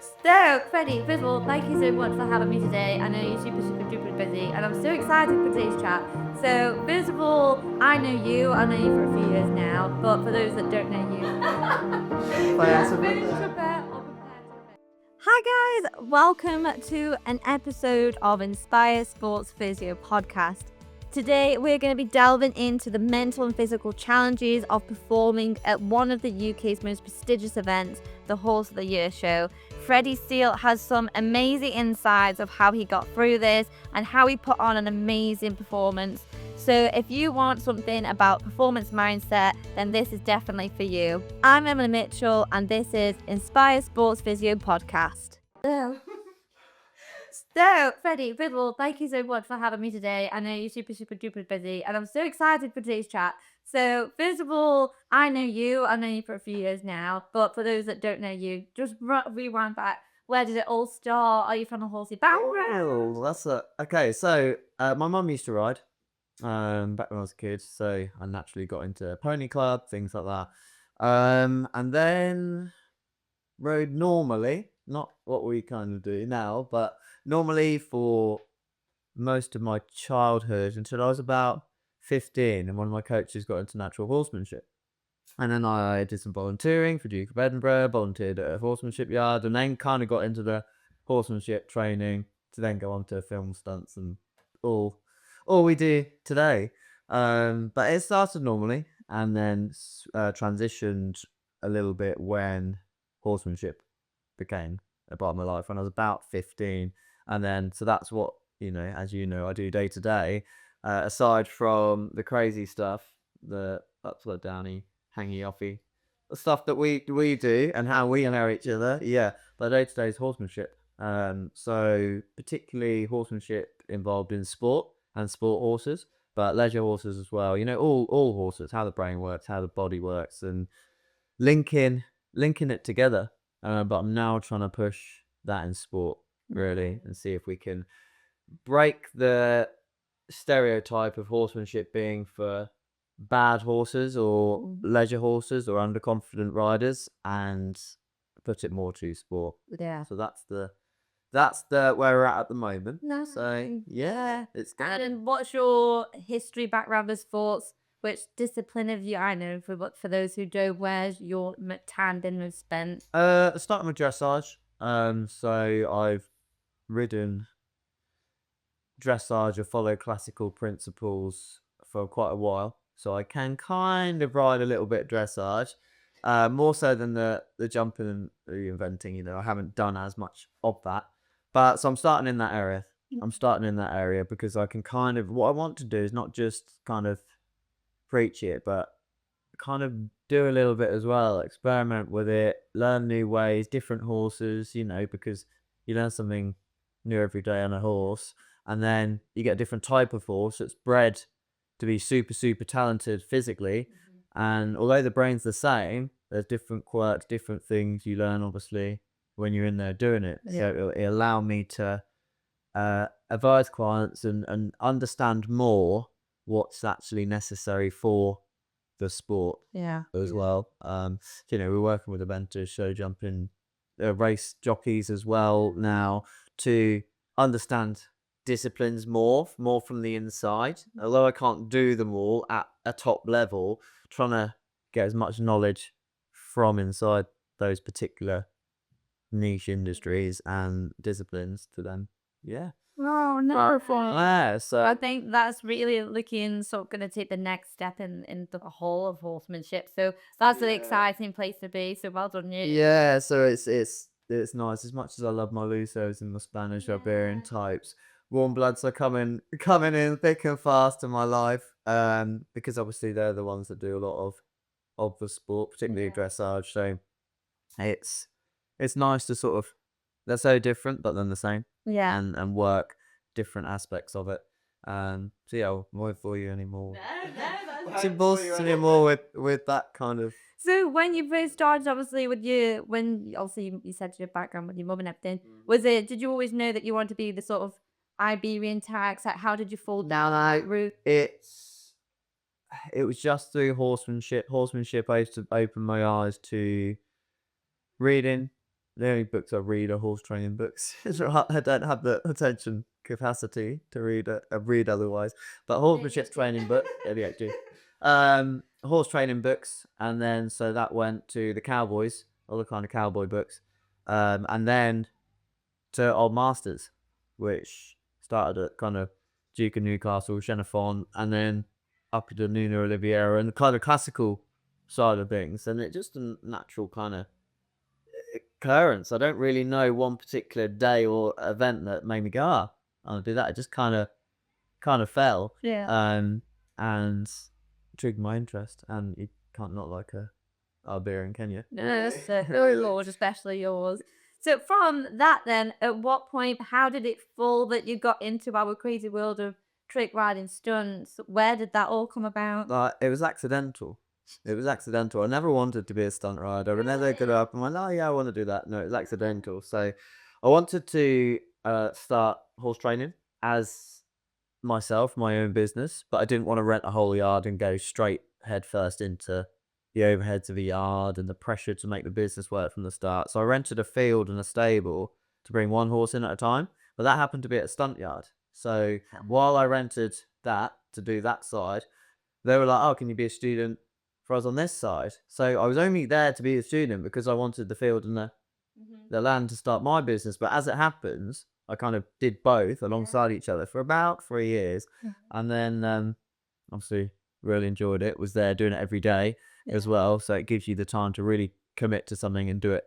So, Freddie, first of all, thank you so much for having me today. I know you're super duper busy, and I'm so excited for today's chat. So, first of all, I know you for a few years now, but for those that don't know you, prepare or prepare to offend. Hi, guys, welcome to an episode of Inspire Sports Physio Podcast. Today, we're going to be delving into the mental and physical challenges of performing at one of the UK's most prestigious events, the Horse of the Year show. Freddy Steele has some amazing insights of how he got through this and how he put on an amazing performance. So if you want something about performance mindset, then this is definitely for you. I'm Emily Mitchell, and this is Inspire Sports Physio Podcast. So, Freddie, first of all, thank you so much for having me today. I know you're super duper busy, and I'm so excited for today's chat. So, first of all, I know you for a few years now, but for those that don't know you, just rewind back. Where did it all start? Are you from a horsey background? Oh, okay. So, my mum used to ride, back when I was a kid. So I naturally got into pony club, things like that. And then rode normally, not what we kind of do now, but normally for most of my childhood until I was about 15, and one of my coaches got into natural horsemanship. And then I did some volunteering for Duke of Edinburgh, volunteered at a horsemanship yard, and then kind of got into the horsemanship training to then go on to film stunts and all all we do today. But it started normally and then transitioned a little bit when horsemanship became a part of my life when I was about 15. And then, so that's what, as you know, I do day to day. Aside from the crazy stuff, the upside downy, hangy offy, the stuff that we do and how we know each other. Yeah, but day to day is horsemanship. So particularly horsemanship involved in sport and sport horses, but leisure horses as well. All horses, how the brain works, how the body works, and linking linking it together. But I'm now trying to push that in sport really and see if we can break the stereotype of horsemanship being for bad horses or leisure horses or underconfident riders and put it more to sport. Yeah. So that's the where we're at the moment. Nice. So yeah, it's good. And what's your history background with sports? Which discipline have you? I know for those who don't, where's your time been spent? Starting with dressage. So I've ridden dressage or follow classical principles for quite a while, so I can kind of ride a little bit dressage, more so than the jumping and the inventing. I haven't done as much of that, but so I'm starting in that area. I'm starting in that area because I can kind of, what I want to do is not just kind of preach it, but kind of do a little bit as well, experiment with it, learn new ways, different horses, because you learn something new every day on a horse, and then you get a different type of horse that's bred to be super talented physically. And although the brain's the same, there's different quirks, different things you learn obviously when you're in there doing it. Yeah. So it'll allow me to advise clients and understand more what's actually necessary for the sport Yeah. as well. We're working with eventers, show jumping, race jockeys as well now to understand disciplines more from the inside. Although I can't do them all at a top level, trying to get as much knowledge from inside those particular niche industries and disciplines to them. Yeah. Oh no. Yeah. So I think that's really looking sort of going to take the next step in the whole of horsemanship. So that's an exciting place to be. So well done you. yeah, so it's nice. As much as I love my Lusos and my Spanish Iberian types, warm bloods are coming in thick and fast in my life. Because obviously they're the ones that do a lot of the sport, particularly dressage. So it's nice to sort of, they're so different but then the same. Yeah. And work different aspects of it. So yeah, I won't bore you anymore. It's important to hear more with that kind of. So when you first started, obviously you said your background with your mum and everything, did you always know that you wanted to be the sort of Iberian tax? Like, how did you fall down that route? It was just through horsemanship. Horsemanship, I used to open my eyes to reading, The only books I read are horse training books. It's right, I don't have the attention capacity to read otherwise. But horsemanship training book, ADHD. Horse training books, and then so that went to the cowboys, all the kind of cowboy books, and then to Old Masters, which started at kind of Duke of Newcastle, Xenophon, and then up to Nuno Oliveira and the kind of classical side of things. And it just a natural kind of occurrence. I don't really know one particular day or event that made me go, ah, I'll do that. It just kind of fell. Yeah. And triggered my interest. And you can't not like a Iberian, can you? No, that's yours, especially yours. So from that then, at what point, how did it fall that you got into our crazy world of trick riding stunts? Where did that all come about? It was accidental. It was accidental. I never wanted to be a stunt rider. I never got up and went, oh yeah, I want to do that. No, it was accidental. So I wanted to start horse training as myself, my own business, but I didn't want to rent a whole yard and go straight head first into the overheads of a yard and the pressure to make the business work from the start. So I rented a field and a stable to bring one horse in at a time, but that happened to be at a stunt yard. So while I rented that to do that side, they were like, oh, can you be a student for us on this side? So I was only there to be a student because I wanted the field and the land to start my business. But as it happens, I kind of did both alongside each other for about 3 years. And then obviously really enjoyed it, was there doing it every day as well. So it gives you the time to really commit to something and do it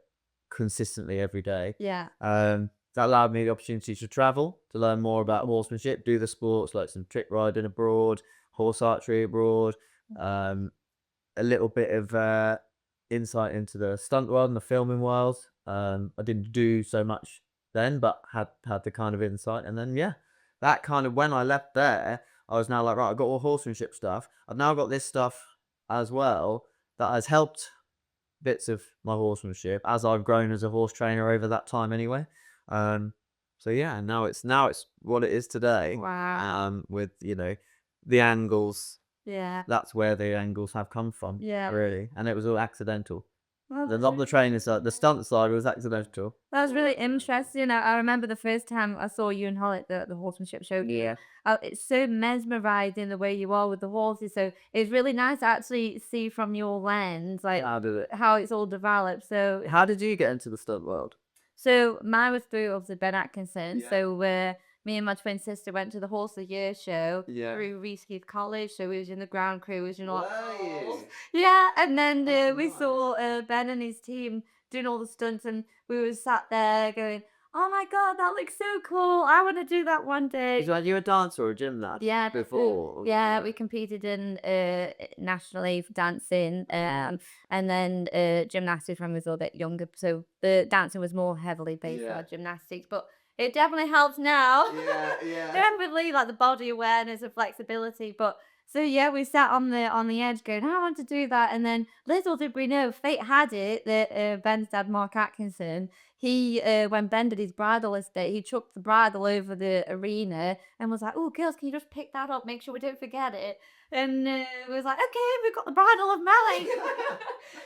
consistently every day. Yeah. That allowed me the opportunity to travel, to learn more about horsemanship, do the sports like some trick riding abroad, horse archery abroad, a little bit of insight into the stunt world and the filming world. I didn't do so much then, but had the kind of insight. And then yeah, that kind of, when I left there, I was now like, right, I've got all horsemanship stuff. I've now got this stuff as well that has helped bits of my horsemanship as I've grown as a horse trainer over that time anyway. So yeah, now it's what it is today. Wow. With the angles. Yeah. That's where the angles have come from. Yeah. Really, and it was all accidental. Well, Not the training side, the stunt side was accidental. that was really interesting. I remember the first time I saw you and Holly at the horsemanship show. Yeah. It's so mesmerizing the way you are with the horses. So it's really nice to actually see from your lens, like How did it? how it's all developed. So How did you get into the stunt world? mine was through obviously Ben Atkinson. Yeah. So me and my twin sister went to the Horse of the Year show Yeah. through Reese Heath College. So we was in the ground crew, was all Were you? yeah, and then Oh, we nice. saw Ben and his team doing all the stunts, and we were sat there going, "Oh my god, that looks so cool! I want to do that one day." So, you a dancer or a gymnast? Yeah, Before. yeah, we competed in nationally for dancing, and then gymnastics when we was a little bit younger. So the dancing was more heavily based Yeah. on gymnastics, but it definitely helps now. Yeah. Definitely like the body awareness and flexibility. But so yeah, we sat on the edge going, I want to do that. And then little did we know, fate had it that Ben's dad, Mark Atkinson, he when Ben did his bridal estate, he chucked the bridle over the arena and was like, "Oh, girls, can you just pick that up? Make sure we don't forget it." And we was like, "Okay, we've got the bridle of Melly."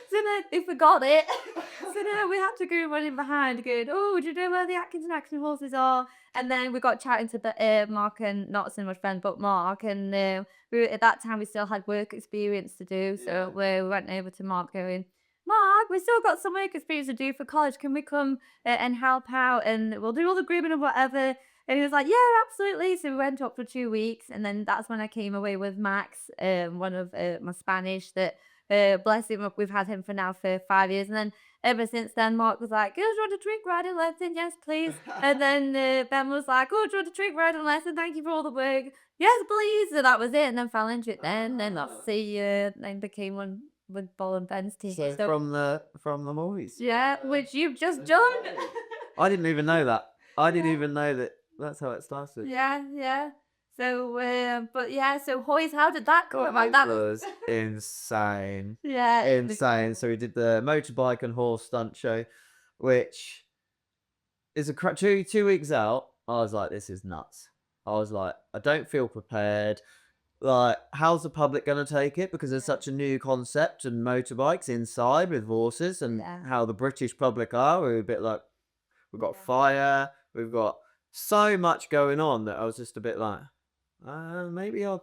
So then they forgot it. So then we had to go running behind, going, "Oh, do you know where the Atkinson action horses are?" And then we got chatting to the Mark, and not so much Ben, but Mark. And at that time we still had work experience to do, so we went over to Mark, going, "Mark, we still got some work experience to do for college. Can we come and help out? And we'll do all the grooming and whatever." And he was like, "Yeah, absolutely." So we went up for 2 weeks, and then that's when I came away with Max, one of my Spanish that. Bless him, we've had him for now for 5 years, and then ever since then, Mark was like, "Girls, want a trick riding lesson? Yes, please." And then Ben was like, "Oh, do you want a trick riding lesson? Thank you for all the work. Yes, please." So that was it, and then fell into it then. Then obviously, then became one with Ball and Ben's team. So from the movies. Yeah, which you've just done. I didn't even know that. I didn't even know that. That's how it started. Yeah. So, but yeah, so Hoys, how did that come about? That was insane. yeah, Insane. So we did the motorbike and horse stunt show, which is a 2 weeks out. I was like, this is nuts. I was like, I don't feel prepared. like, how's the public going to take it? Because there's Yeah. such a new concept and motorbikes inside with horses, and Yeah. how the British public are. We're a bit like, we've got Yeah. fire, we've got so much going on that I was just a bit like, maybe I've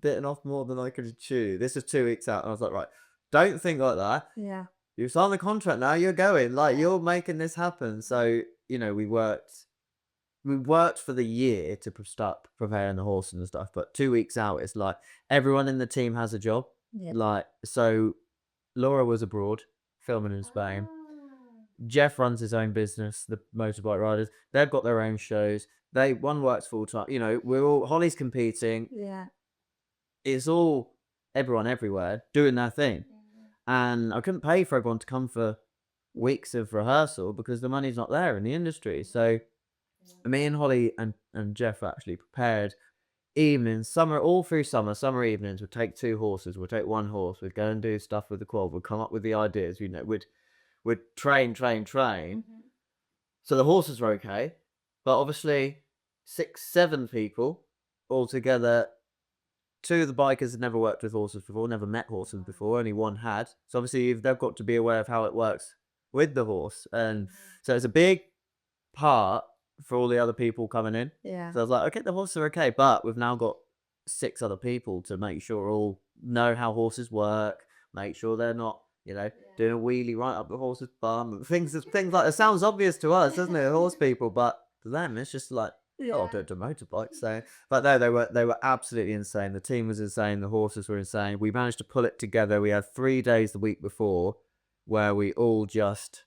bitten off more than I could chew. This is 2 weeks out, and I was like, right, don't think like that. Yeah. You signed the contract now, you're going, like, Yeah. you're making this happen. So, we worked for the year to start preparing the horse and stuff, but 2 weeks out, it's like everyone in the team has a job. Yeah. Like, so Laura was abroad filming in Spain. Ah. Jeff runs his own business, the motorbike riders. They've got their own shows. One works full time. We're all Holly's competing. Yeah. It's all everyone everywhere doing their thing. And I couldn't pay for everyone to come for weeks of rehearsal because the money's not there in the industry. So me and Holly and Jeff actually prepared evenings, all through summer evenings. We'd take 2 horses, we'd take 1 horse, we'd go and do stuff with the quad, we'd come up with the ideas, we'd train. Mhm. So the horses were okay, but obviously 6, 7 people all together. 2 of the bikers had never worked with horses before, never met horses before, only one had. So obviously they've got to be aware of how it works with the horse. And so it's a big part for all the other people coming in. Yeah. So I was like, okay, the horses are okay, but we've now got 6 other people to make sure all know how horses work, make sure they're not, doing a wheelie right up the horse's bum, things like that. It sounds obvious to us, doesn't it, horse people, but to them it's just like, oh, Yeah. do a motorbike. So, but no, they were absolutely insane. The team was insane. The horses were insane. We managed to pull it together. We had 3 days the week before where we all just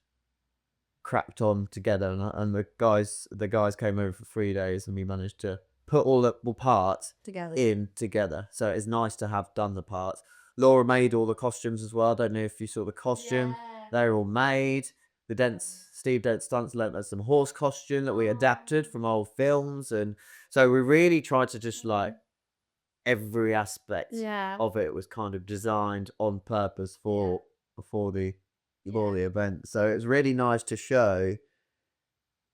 cracked on together, and the guys came over for 3 days, and we managed to put all the parts Together. in together. So it's nice to have done the parts. Laura made all the costumes as well. I don't know if you saw the costume. Yeah. They're all made. Steve Dent Stunts lent us some horse costume that we adapted from old films, and so we really tried to just like every aspect Yeah. of it was kind of designed on purpose for the event. So it's really nice to show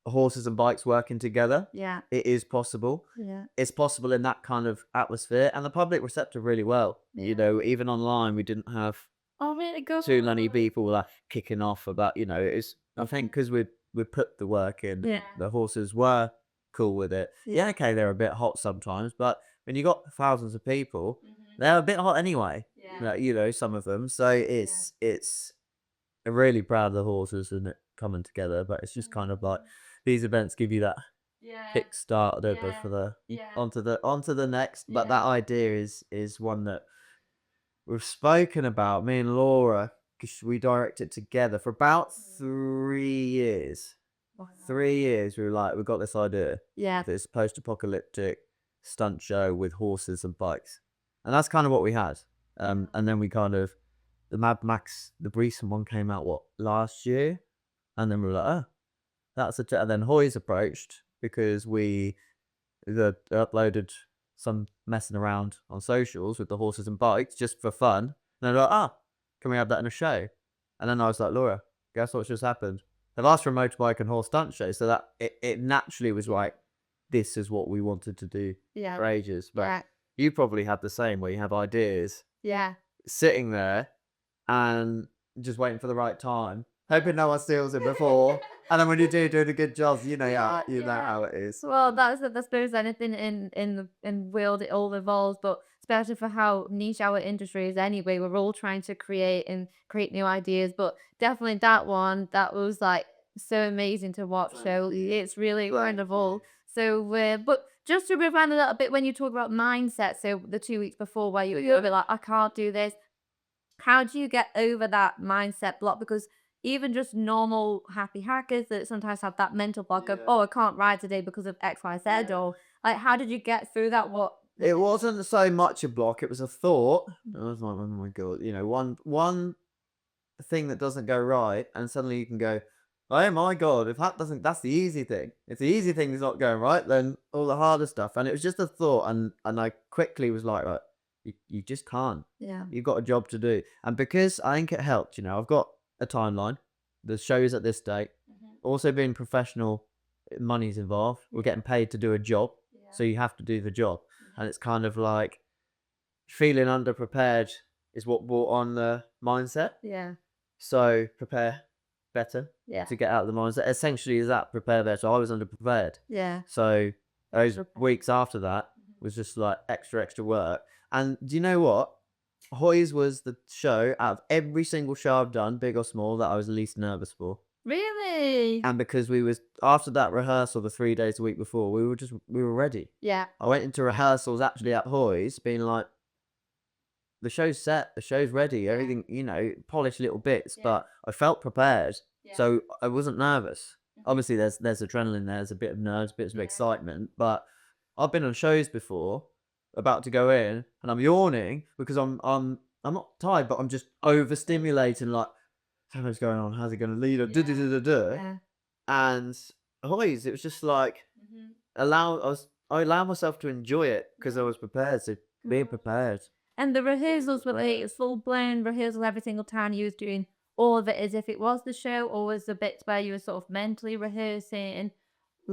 horses and bikes working together. Yeah. It is possible. Yeah. It's possible in that kind of atmosphere, and the public receptive really well. Yeah. Even online, we didn't have Oh, really good. too many people like kicking off about. It's I think because we put the work in. Yeah. The horses were cool with it. Yeah, okay, they're a bit hot sometimes, but when you got thousands of people, they're a bit hot anyway. Yeah. Some of them. So it's I'm really proud of the horses and it coming together, but it's just kind of like these events give you that Yeah. kickstart, don't they, Yeah. for the Yeah. onto the next. But Yeah. that idea is one that we've spoken about, me and Laura, because we direct it together for about 3 years. Wow. 3 years, we were like, we've got this idea. Yeah. This post-apocalyptic stunt show with horses and bikes, and that's kind of what we had. And then we kind of the Mad Max, the recent one came out last year, and then we were like, oh, and then Hoy's approached because they uploaded some messing around on socials with the horses and bikes just for fun. And they're like, can we have that in a show? And then I was like, Laura, guess what just happened? They've asked for a motorbike and horse stunt show, so that it naturally was like, this is what we wanted to do Yeah. for ages. But Yeah. you probably have the same, where you have ideas Yeah. sitting there and just waiting for the right time, hoping no one steals it before. And then when you do doing a good job, you know how it is. Well, that's I suppose anything in world it all evolves, but especially for how niche our industry is anyway, we're all trying to create new ideas. But definitely that one that was like so amazing to watch. So it's really wonderful. So but just to rewind a little bit when you talk about mindset, so the 2 weeks before where you're a bit like, I can't do this. How do you get over that mindset block? Because even just normal happy hackers that sometimes have that mental block of, oh, I can't ride today because of X, Y, Z, or like, how did you get through that? What? It wasn't so much a block; it was a thought. I was like, oh my god, one thing that doesn't go right, and suddenly you can go, oh my god, if that doesn't, that's the easy thing. If the easy thing is not going right, then all the harder stuff. And it was just a thought, and I quickly was like, right, you just can't. Yeah. You've got a job to do. And because I think it helped, I've got a timeline. The show's at this date. Also being professional, money's involved. We're getting paid to do a job. So you have to do the job. And it's kind of like, feeling underprepared is what brought on the mindset. Yeah. So prepare better Yeah. to get out of the mindset. Essentially, is that prepare better? I was underprepared. Yeah. So those Extra weeks after that was just like extra work. And do you know what? Hoy's was the show out of every single show I've done, big or small, that I was the least nervous for. Really? And because we was after that rehearsal the 3 days a week before, we were ready. Yeah. I went into rehearsals actually at Hoy's being like, the show's set, the show's ready, everything, polished little bits, Yeah. but I felt prepared. Yeah. So I wasn't nervous. Obviously there's adrenaline there's a bit of nerves, bits of Yeah. excitement, but I've been on shows before, about to go in, and I'm yawning because I'm not tired, but I'm just overstimulating, like, something's going on, how's it gonna lead? Yeah. And always it was just like I allowed myself to enjoy it because I was prepared. So being prepared. And the rehearsals were like full blown rehearsal every single time you was doing all of it as if it was the show, or was the bits where you were sort of mentally rehearsing?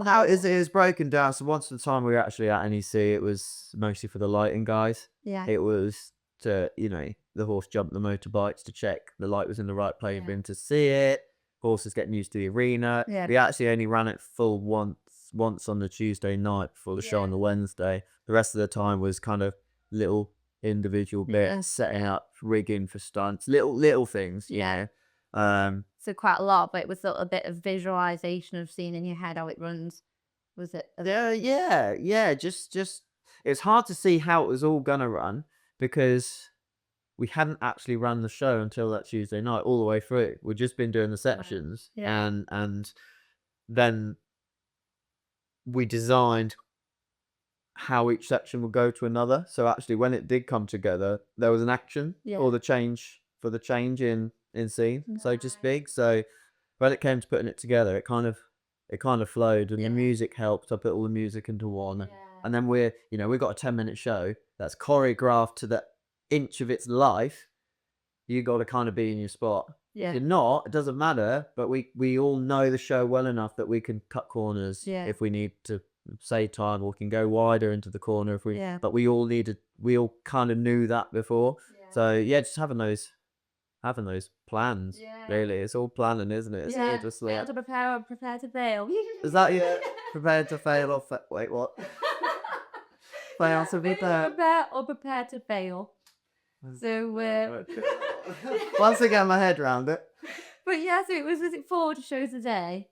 How is it is broken down. So once the time we were actually at NEC, it was mostly for the lighting guys. Yeah. It was to, the horse jumped the motorbikes to check the light was in the right place for him to see it. Horses getting used to the arena. Yeah. We actually only ran it full once on the Tuesday night before the show on the Wednesday. The rest of the time was kind of little individual bits, setting up, rigging for stunts, little things, So quite a lot, but it was sort of a bit of visualization of seeing in your head how it runs. Was it? Yeah. Just it's hard to see how it was all gonna run because we hadn't actually run the show until that Tuesday night all the way through. We'd just been doing the sections, Yeah. and then we designed how each section would go to another. So actually, when it did come together, there was an action or the change in scene, so to speak. So when it came to putting it together, it kind of flowed, and the music helped. I put all the music into one, and then we've got a 10-minute show that's choreographed to the inch of its life. You got to kind of be in your spot. Yeah. If you're not, it doesn't matter. But we all know the show well enough that we can cut corners if we need to save time, or we can go wider into the corner if we. Yeah. But we all kind of knew that before. So just having those plans. Really, it's all planning, isn't it? It's just Fail like, to prepare or prepare to fail. is that you? Prepared to fail or wait, what? Fail to be there. Prepare or prepare to fail. So, Once I get my head around it. but so it was it 4 shows a day?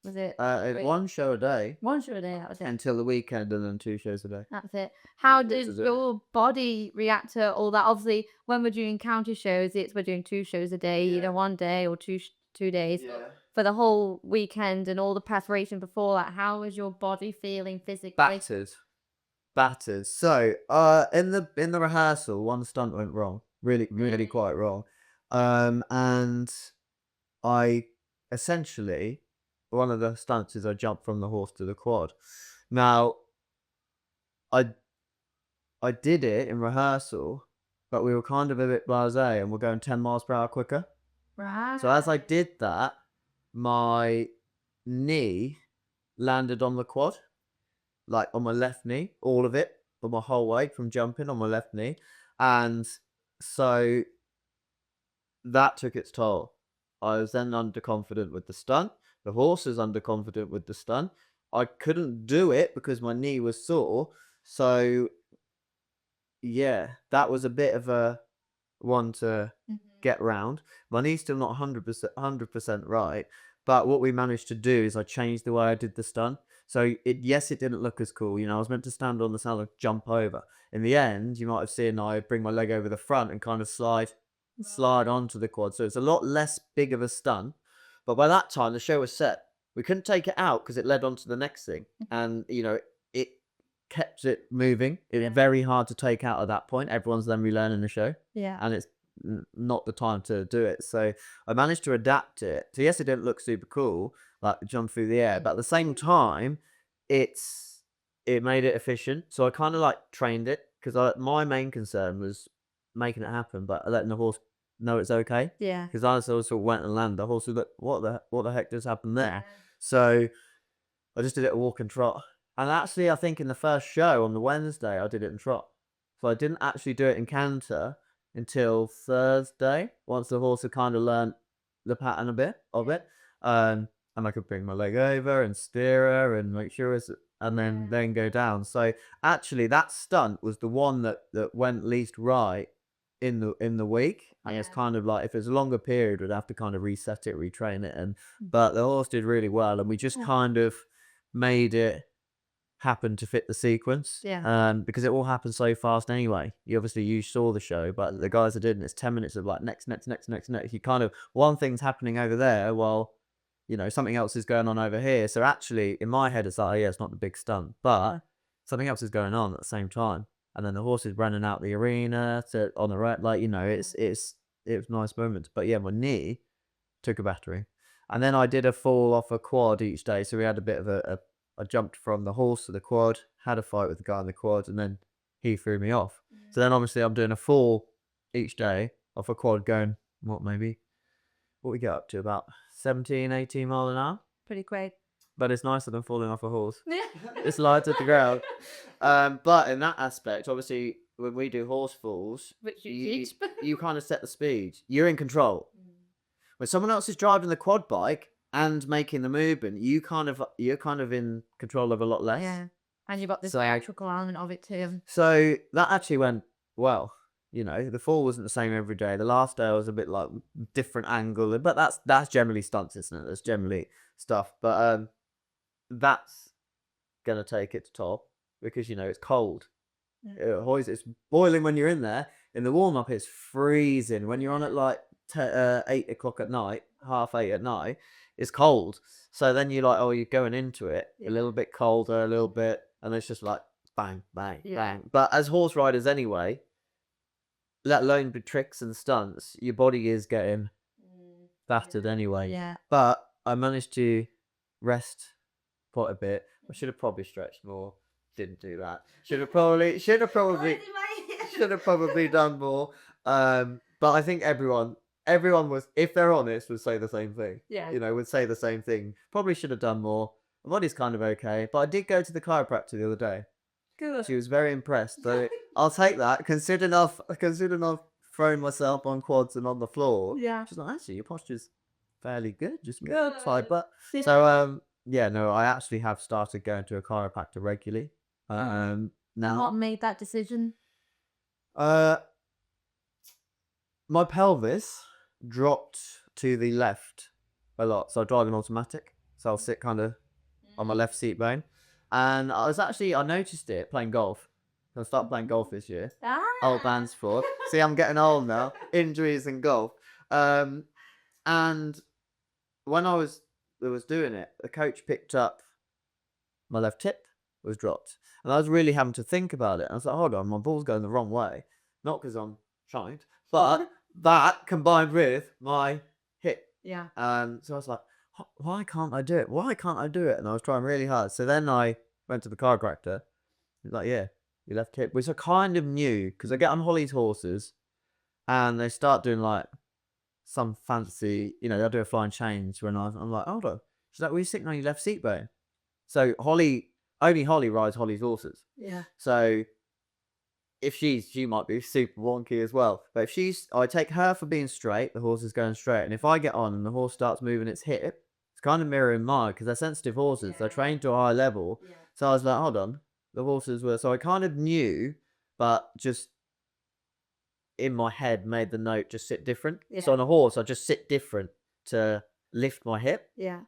Was it? One show a day. One show a day, that was it. Until the weekend, and then 2 shows a day. That's it. How does your body react to all that? Obviously, when we're doing county shows, we're doing 2 shows a day, either one day or 2 days. For the whole weekend and all the preparation before that, how was your body feeling physically? Battered. So, in the rehearsal, one stunt went wrong. Really quite wrong. And I essentially, one of the stunts is I jumped from the horse to the quad. Now, I did it in rehearsal, but we were kind of a bit blasé, and we're going 10 miles per hour quicker. Right. So as I did that, my knee landed on the quad, like on my left knee, all of it, for my whole way from jumping on my left knee. And so that took its toll. I was then underconfident with the stunt. The horse was underconfident with the stunt. I couldn't do it because my knee was sore. So that was a bit of a one to get round. My knee's still not 100% right, but what we managed to do is I changed the way I did the stunt. So it didn't look as cool. I was meant to stand on the saddle and jump over. In the end, you might have seen I bring my leg over the front and kind of slide onto the quad. So it's a lot less big of a stunt. But by that time, the show was set. We couldn't take it out because it led on to the next thing. And, it kept it moving. It was very hard to take out at that point. Everyone's then relearning the show. Yeah. And it's not the time to do it. So I managed to adapt it. So yes, it didn't look super cool, like jump through the air, but at the same time, it made it efficient. So I kind of like trained it because my main concern was making it happen, but letting the horse know it's okay. Yeah. Because I also went and landed. The horse was like, what the heck just happened there? So I just did it a walk and trot. And actually, I think in the first show on the Wednesday, I did it in trot. So I didn't actually do it in canter until Thursday, once the horse had kind of learnt the pattern a bit of it. And I could bring my leg over and steer her and make sure it's, and then go down. So actually that stunt was the one that went least right in the week. And it's kind of like, if it's a longer period, we'd have to kind of reset it, retrain it. But the horse did really well, and we just kind of made it happen to fit the sequence. Because it all happened so fast anyway. You saw the show, but the guys that didn't, it's 10 minutes of like next. You kind of, one thing's happening over there while, something else is going on over here. So actually in my head it's like, oh yeah, it's not the big stunt, but something else is going on at the same time. And then the horse is running out the arena on the right, like, it was nice moments. But yeah, my knee took a battering. And then I did a fall off a quad each day. So we had a bit of I jumped from the horse to the quad, had a fight with the guy on the quad, and then he threw me off. So then obviously I'm doing a fall each day off a quad going, what we get up to, about 17, 18 mile an hour. Pretty great. But it's nicer than falling off a horse. Yeah. It's light at the ground. But in that aspect, obviously, when we do horse falls, Which you teach. you kind of set the speed. You're in control. When someone else is driving the quad bike and making the movement, you're kind of in control of a lot less. Yeah. And you've got this So electrical element of it too. So that actually went well. The fall wasn't the same every day. The last day was a bit like different angle, but that's generally stunts, isn't it? That's generally stuff. But that's gonna take it to top because it's cold. It's boiling when you're in there. In the warm up, it's freezing. When you're on at like 8 o'clock at night, 7:30 at night, it's cold. So then you're like, oh, you're going into it a little bit colder, a little bit, and it's just like bang, bang, bang. But as horse riders anyway, let alone the tricks and stunts, your body is getting battered anyway. Yeah. But I managed to rest quite a bit. I should have probably stretched more. Didn't do that. Should have probably done more. But I think everyone was, if they're honest, would say the same thing. Yeah. Would say the same thing. Probably should have done more. My body's kind of okay, but I did go to the chiropractor the other day. Good. She was very impressed. So I'll take that. Considering I've thrown myself on quads and on the floor. Yeah. She's like, actually, your posture's fairly good. Just good. But so yeah, no, I actually have started going to a chiropractor regularly. Now. What made that decision? My pelvis dropped to the left a lot, so I drive an automatic. So I'll sit kind of on my left seat bone. And I noticed it playing golf. I started playing golf this year. Old man's sport. See, I'm getting old now. Injuries and golf. And when I was doing it, the coach picked up my left hip was dropped. And I was really having to think about it. I was like, hold on, my ball's going the wrong way. Not because I'm trying, but that combined with my hip. Yeah. So I was like, why can't I do it? Why can't I do it? And I was trying really hard. So then I went to the chiropractor. He's like, yeah, your left hip, which I kind of knew because I get on Holly's horses and they start doing like some fancy, they'll do a flying change when I'm like, hold on. She's like, well, you're sitting on your left seat bone. So only Holly rides Holly's horses. Yeah. So if she might be super wonky as well. But if I take her for being straight, the horse is going straight. And if I get on and the horse starts moving its hip, it's kind of mirroring mine because they're sensitive horses. They're trained to a high level. Yeah. So I was like, hold on. The horses were, so I kind of knew, but just in my head made the note just sit different. Yeah. So on a horse, I just sit different to lift my hip. Yeah.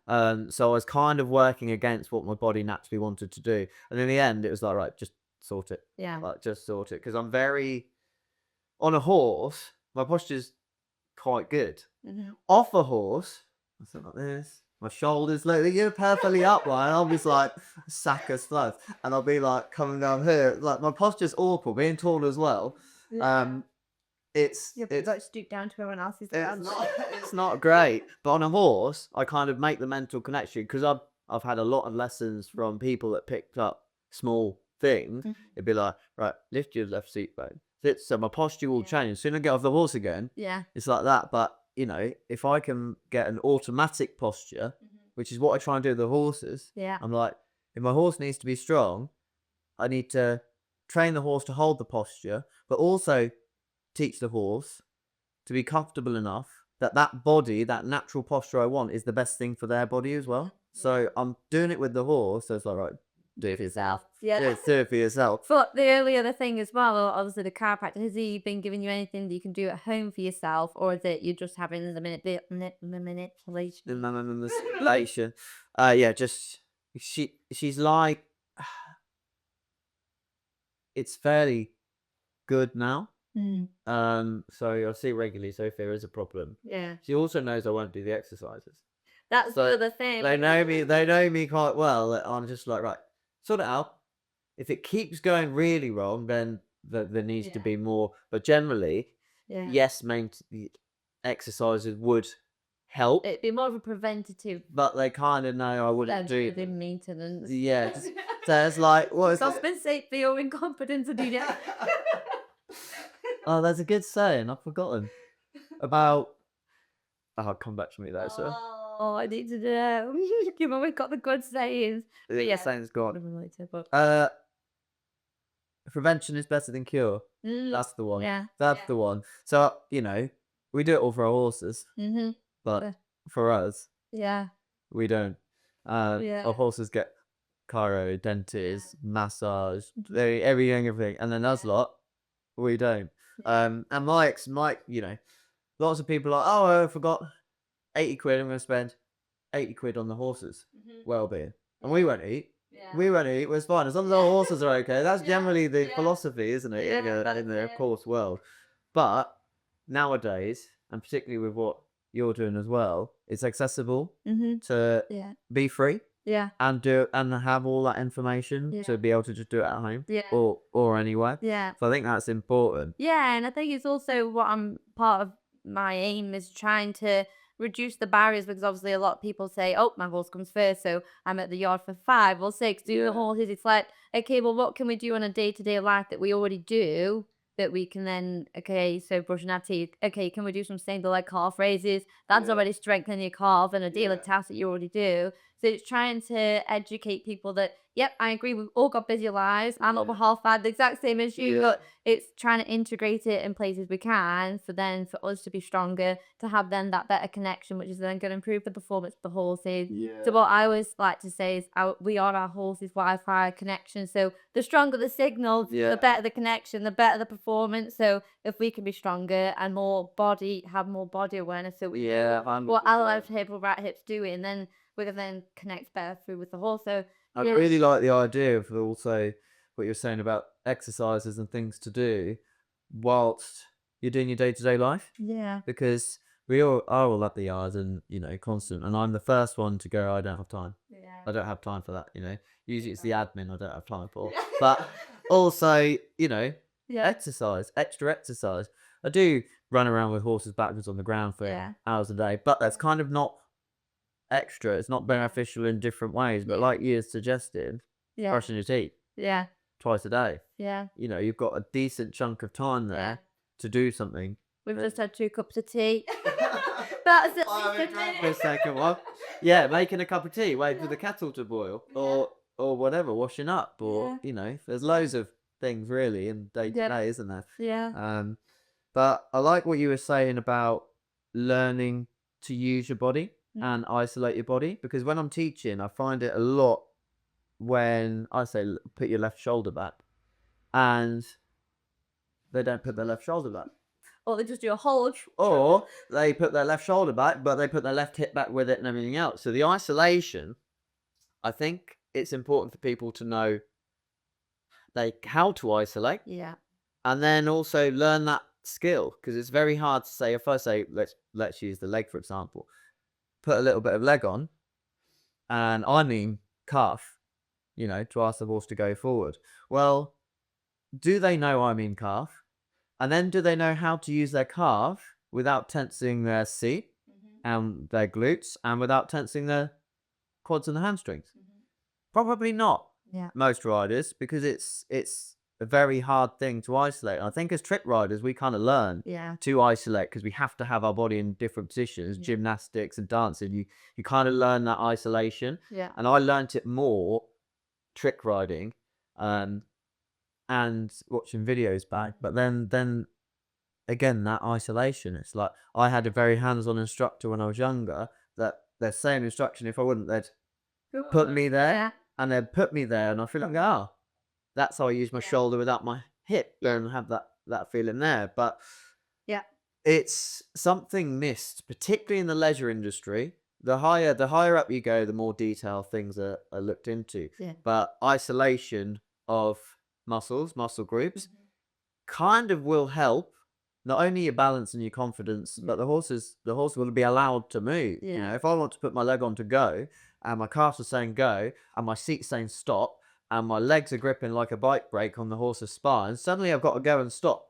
So I was kind of working against what my body naturally wanted to do. And in the end, it was like, right, just sort it. Yeah. Like, just sort it. Because I'm on a horse, my posture's quite good. Mm-hmm. Off a horse, I sit like this. My shoulders, you're perfectly upright. I'll be like a sack of stuff. And I'll be like coming down here. Like, my posture's awful, being tall as well. Yeah. It's like stoop down to everyone else's. It's not great. But on a horse, I kind of make the mental connection because I've had a lot of lessons from people that picked up small things. Mm-hmm. It'd be like, right, lift your left seat bone. So my posture will change. As soon as I get off the horse again, it's like that. But if I can get an automatic posture, which is what I try and do with the horses, I'm like, if my horse needs to be strong, I need to train the horse to hold the posture, but also teach the horse to be comfortable enough that that body, that natural posture I want, is the best thing for their body as well. So I'm doing it with the horse. So it's like, right, do it for yourself. Yeah. Do it for yourself. But the only other thing as well, obviously the chiropractor, has he been giving you anything that you can do at home for yourself, or is it you're just having the manipulation? The manipulation. Yeah, just she's like, it's fairly good now. So I see regularly. So if there is a problem, Yeah. she also knows I won't do the exercises. That's So the other thing. They know me. They know me quite well. I'm just like, right, sort it out. If it keeps going really wrong, then there needs to be more. But generally, yes, the exercises would help, It'd be more of a preventative but they kind of know I wouldn't do. than maintenance. Yeah, so it's like, what is Stop it? being safe for your incompetence and do Oh, there's a good saying. I've forgotten about. Oh, come back to me there, sir. Oh, I need to know. You've always got the good sayings. The saying's gone. Later, but... Prevention is better than cure. That's the one. Yeah. That's the one. So, we do it all for our horses, but for us, we don't. Our horses get chiro, dentist, massage, everything. And then us lot, we don't. And Mike's, lots of people are like, oh, I forgot 80 quid. I'm going to spend 80 quid on the horses' well-being. And we won't eat. We won't eat. It's fine as long as our horses are okay. That's generally the philosophy, isn't it? In the course world. But nowadays, and particularly with what you're doing as well, it's accessible to be free. And have all that information to be able to just do it at home or anywhere. So I think that's important. And I think it's also what I'm part of my aim is trying to reduce the barriers, because obviously a lot of people say, oh, my horse comes first, so I'm at the yard for 5 or 6 do the horses. It's like, okay, well, what can we do on a day-to-day life that we already do that we can then, so brushing our teeth, can we do some single leg calf raises? That's already strengthening your calf and a daily task that you already do. So it's trying to educate people that, yep, I agree, we've all got busy lives. I'm up at 5:30, the exact same as you, but it's trying to integrate it in places we can for us to be stronger, to have then that better connection, which is then going to improve the performance of the horses. So what I always like to say is we are our horses' Wi-Fi connection. So the stronger the signal, the better the connection, the better the performance. So if we can be stronger and have more body awareness, so what our left hip or right hip's doing, and then we can then connect better through with the horse. So I really like the idea of also what you're saying about exercises and things to do whilst you're doing your day-to-day life. Because we all are all at the yard and, constant. And I'm the first one to go, I don't have time. I don't have time for that, Usually it's the admin I don't have time for. But also, exercise, extra exercise. I do run around with horses backwards on the ground for hours a day, but that's kind of not extra. It's not beneficial in different ways, but like you suggested, brushing your teeth twice a day. You've got a decent chunk of time there to do something. We've just had 2 cups of tea. That's it. For a second one. Making a cup of tea, wait for the kettle to boil, or whatever, washing up, or there's loads of things really in day to day, isn't there? But I like what you were saying about learning to use your body and isolate your body, because when I'm teaching, I find it a lot when I say put your left shoulder back, and they don't put their left shoulder back. Or they just do a whole... Or they put their left shoulder back, but they put their left hip back with it and everything else. So the isolation, I think it's important for people to know how to isolate. And then also learn that skill, because it's very hard to say, if I say, let's use the leg, for example, put a little bit of leg on, and I mean calf, to ask the horse to go forward. Well, do they know I mean calf? And then do they know how to use their calf without tensing their seat and their glutes, and without tensing their quads and the hamstrings? Probably not. Most riders, because it's a very hard thing to isolate. And I think as trick riders, we kind of learn to isolate, because we have to have our body in different positions. Gymnastics and dancing, you kind of learn that isolation. And I learnt it more trick riding, and watching videos back. But then again, that isolation. It's like I had a very hands-on instructor when I was younger. That the same instruction, if I wouldn't, they'd put me there, Yeah. and they'd put me there, and I feel like, oh, that's how I use my Yeah. shoulder without my hip, and have that feeling there. But Yeah. it's something missed, particularly in the leisure industry. The higher up you go, the more detailed things are looked into. Yeah. But isolation of muscle groups, kind of will help not only your balance and your confidence, but the horse will be allowed to move. You know, Yeah. if I want to put my leg on to go, and my calves are saying go, and my seat's saying stop, and my legs are gripping like a bike brake on the horse's spine, suddenly I've got to go and stop.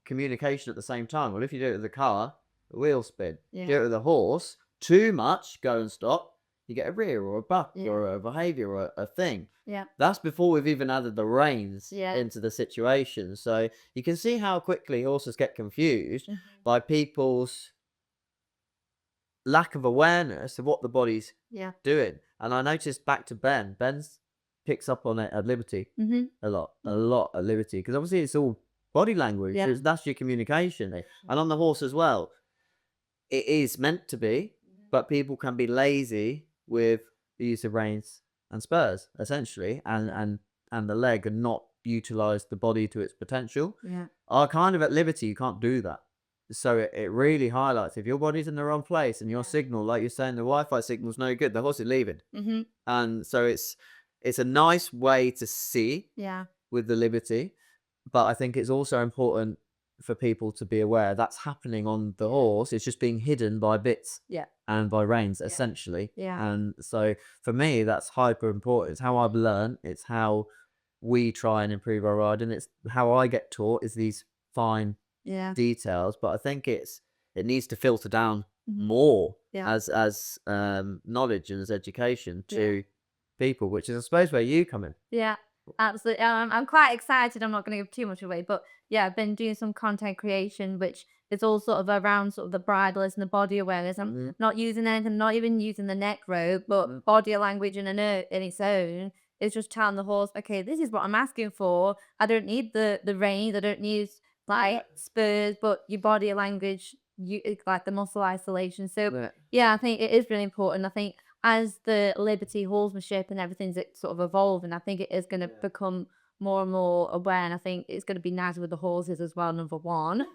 Communication at the same time. Well, if you do it with the car, the wheels spin. Yeah. Do it with the horse, too much, go and stop, you get a rear or a buck Yeah. or a behaviour or a thing. Yeah. That's before we've even added the reins Yeah. into the situation. So you can see how quickly horses get confused by people's lack of awareness of what the body's Yeah. doing. And I noticed back to Ben. Ben's picks up on it at Liberty a lot at Liberty, because obviously it's all body language. Yeah. That's your communication. And on the horse as well, it is meant to be, but people can be lazy with the use of reins and spurs, essentially, and the leg, and not utilize the body to its potential. Yeah. Kind of at Liberty, you can't do that. So it really highlights if your body's in the wrong place and your signal, like you're saying, the Wi-Fi signal's no good, the horse is leaving. And so it's a nice way to see Yeah. with the Liberty, but I think it's also important for people to be aware that's happening on the horse. It's just being hidden by bits Yeah. and by reins, essentially. Yeah. And so for me, that's hyper important. It's how I've learned. It's how we try and improve our riding. It's how I get taught, is these fine Yeah. details. But I think it needs to filter down more Yeah. as knowledge and as education to people, which is, I suppose, where you come in. Yeah, absolutely. I'm quite excited. I'm not going to give too much away, but yeah, I've been doing some content creation, which is all sort of around sort of the bridles and the body awareness. I'm not using anything, not even using the neck rope, but body language in its own is just telling the horse, okay, this is what I'm asking for. I don't need the reins. I don't need like spurs, but your body language, like the muscle isolation. So yeah, I think it is really important. I think as the Liberty horsemanship and everything's sort of evolving, I think it is going to become more and more aware, and I think it's going to be nicer with the horses as well, number one.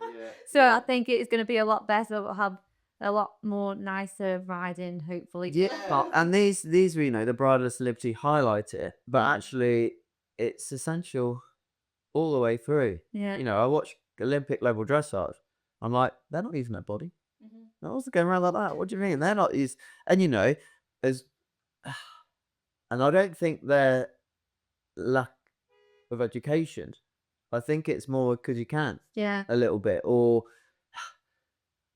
So I think it's going to be a lot better. We'll have a lot more nicer riding, hopefully. And these you know, the Bridleless Liberty highlight it, but actually it's essential all the way through. Yeah. You know, I watch Olympic level dressage. I'm like, they're not using their body. They're also going around like that. What do you mean? They're not used. And you know, as and I don't think they're lack of education. I think it's more because you can Yeah. a little bit, or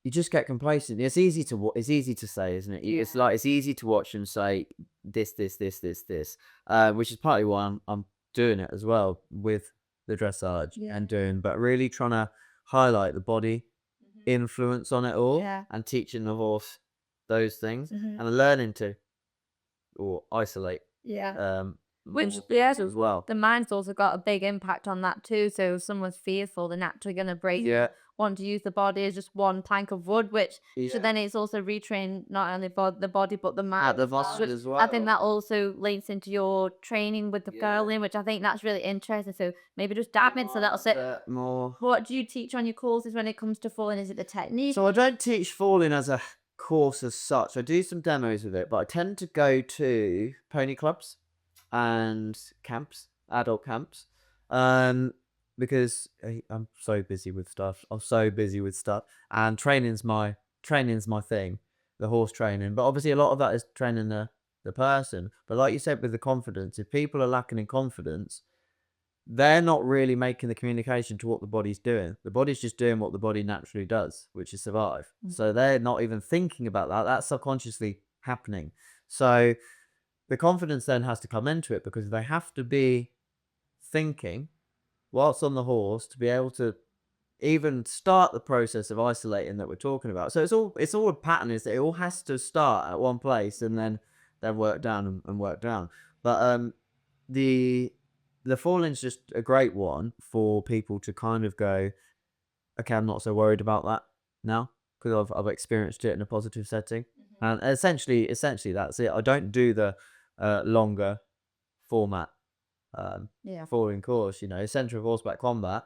you just get complacent. It's easy to say, isn't it? It's like it's easy to watch and say this, which is partly why I'm doing it as well with the dressage and doing, but really trying to highlight the body influence on it all, and teaching the horse those things and learning to or isolate. Which as well. the mind's also got a big impact on that too. So if someone's fearful, they're naturally going to break. Want to use the body as just one plank of wood, which so then it's also retrain not only the body but the mind. The muscle as well. I think that also links into your training with the furling, which I think that's really interesting. So maybe just dive into that a bit more. What do you teach on your courses when it comes to falling? Is it the technique? So I don't teach falling as a course as such. I do some demos with it, but I tend to go to pony clubs and camps, adult camps, because I'm so busy with stuff. And training's my thing, the horse training. But obviously, a lot of that is training the person. But like you said, with the confidence, if people are lacking in confidence, they're not really making the communication to what the body's doing. The body's just doing what the body naturally does, which is survive. So they're not even thinking about that. That's subconsciously happening. So the confidence then has to come into it, because they have to be thinking whilst on the horse to be able to even start the process of isolating that we're talking about. So it's all a pattern, is that it all has to start at one place and then work down and work down. But the the falling's just a great one for people to kind of go, okay, I'm not so worried about that now because I've experienced it in a positive setting, and essentially that's it. I don't do the longer format Yeah. falling course. Centre of horseback combat,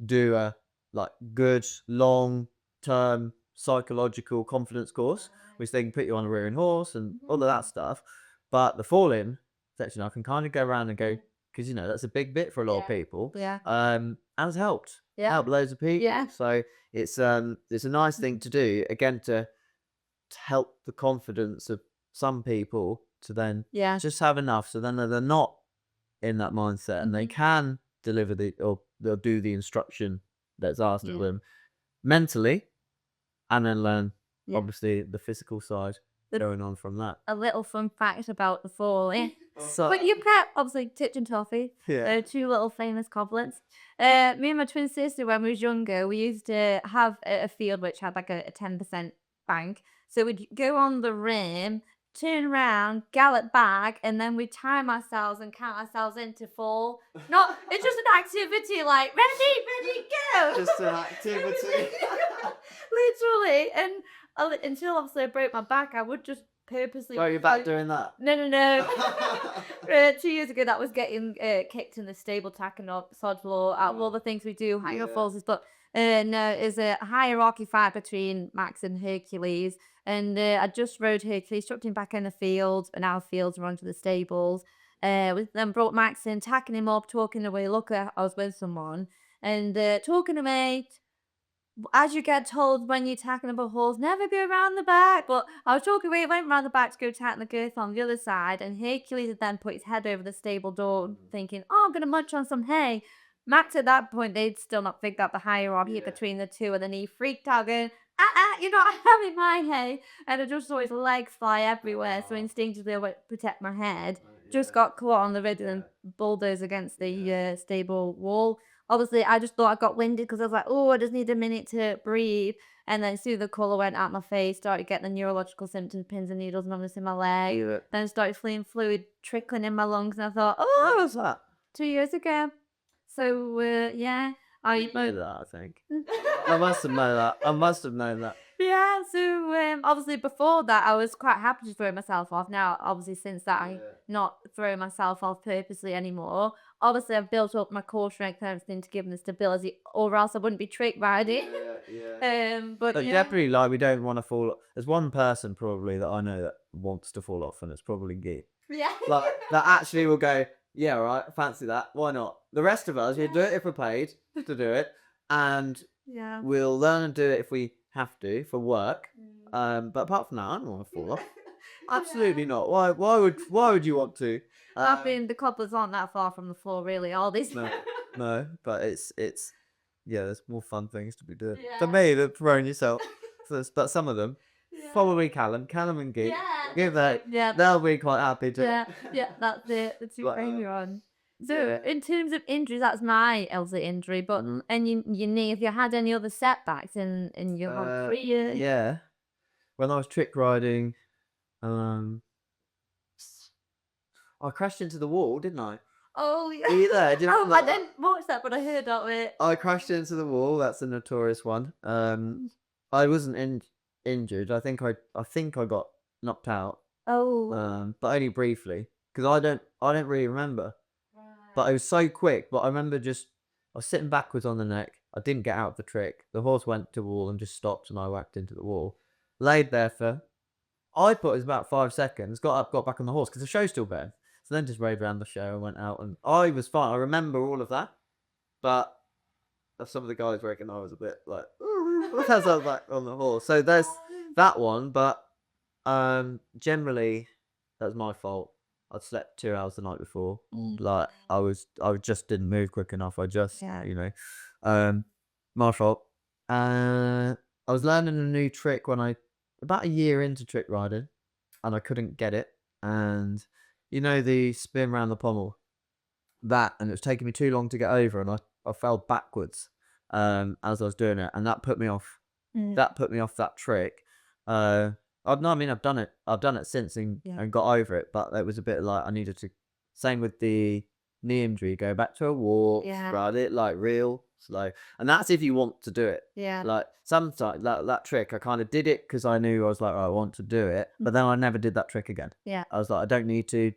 do a like good long term psychological confidence course, which they can put you on a rearing horse and all of that stuff. But the falling section, I can kind of go around and go because that's a big bit for a lot of people. Yeah. And it's helped Yeah. helped loads of people. Yeah. So it's a nice thing to do again to help the confidence of some people to then Yeah. just have enough, so then they're not in that mindset and they can deliver or they'll do the instruction that's asked of them mentally, and then learn obviously the physical side going on from that. A little fun fact about the falling. So But you've got obviously Titch and Toffee. yeah, Two little famous coblets. Me and my twin sister, when we was younger, we used to have a field which had like a 10% bank. So we'd go on the rim, turn around, gallop back, and then we'd time ourselves and count ourselves in to fall. Not, it's just an activity like ready, go. just an activity. Literally. And until obviously I broke my back, I would just purposely. Got your back doing that? No. 2 years ago, that was getting kicked in the stable, tacking up sod floor, out of all the things we do, hang up falls. But no, it's a hierarchy fight between Max and Hercules. And I just rode Hercules, chucked him back in the field, and our fields were onto the stables. We then brought Max in, tacking him up, talking away. Look, I was with someone, and talking away. As you get told when you're tacking up a horse, never go around the back. But I was talking away, went around the back to go tack the girth on the other side, and Hercules had then put his head over the stable door, thinking, "Oh, I'm gonna munch on some hay." Max at that point, they'd still not figured out the hierarchy between the two, and then he freaked out, going, you're not having my hay. And I just saw his legs fly everywhere, so instinctively I went to protect my head. Just got caught on the ridge and bulldozed against the stable wall. Obviously, I just thought I got winded because I was like, oh, I just need a minute to breathe. And then soon the colour went out my face, started getting the neurological symptoms, pins and needles, numbness in my leg. Then started feeling fluid trickling in my lungs, and I thought, What oh, was that? 2 years ago. So, yeah. I know that, I think. I must have known that. Yeah, so obviously before that I was quite happy to throw myself off. Now, obviously since that I'm not throwing myself off purposely anymore. Obviously I've built up my core strength and everything to give them the stability, or else I wouldn't be trick riding. But Look, yeah. definitely, like, we don't want to fall. There's one person probably that I know that wants to fall off, and it's probably Gee. Yeah. Like, that actually will go, yeah, all right, fancy that. Why not? The rest of us, we do it if we're paid to do it, and Yeah. we'll learn and do it if we have to for work. But apart from that, I don't want to fall off. Absolutely not. Why would you want to? I mean, the cobblers aren't that far from the floor, really, are they? No, but it's yeah, there's more fun things to be doing. Yeah. For me, than throwing yourself. But some of them, probably Callum and Gee. Give that. Yeah. They'll be quite happy to. Yeah, that's it. The two But, frame you're on. So, in terms of injuries, that's my elder injury. But and your knee, have you had any other setbacks in your whole career? Yeah, when I was trick riding, I crashed into the wall, didn't I? Oh, yeah. Were you there? Do you remember I that? didn't watch that, but I heard of it. I crashed into the wall. That's a notorious one. I wasn't injured. I think I got knocked out. Oh. But only briefly because I don't really remember. But it was so quick. But I remember I was sitting backwards on the neck. I didn't get out of the trick. The horse went to the wall and just stopped, and I whacked into the wall. Laid there for, I thought it was about 5 seconds. Got up, got back on the horse because the show's still there. So then just rode around the show and went out, and I was fine. I remember all of that, but some of the guys reckon I was a bit like, as I was back on the horse. So there's that one, but generally that's my fault. I'd slept 2 hours the night before. Like I just didn't move quick enough. I just my fault. I was learning a new trick when about a year into trick riding, and I couldn't get it. And the spin around the pommel, and it was taking me too long to get over, and I fell backwards as I was doing it, and that put me off. That put me off that trick. I've done it since and got over it, but it was a bit like I needed to. Same with the knee injury, go back to a walk, Yeah. ride it like real slow, and that's if you want to do it. Yeah. Like sometimes that trick, I kind of did it because I knew I was like, oh, I want to do it, but then I never did that trick again. Yeah. I was like, I don't need to.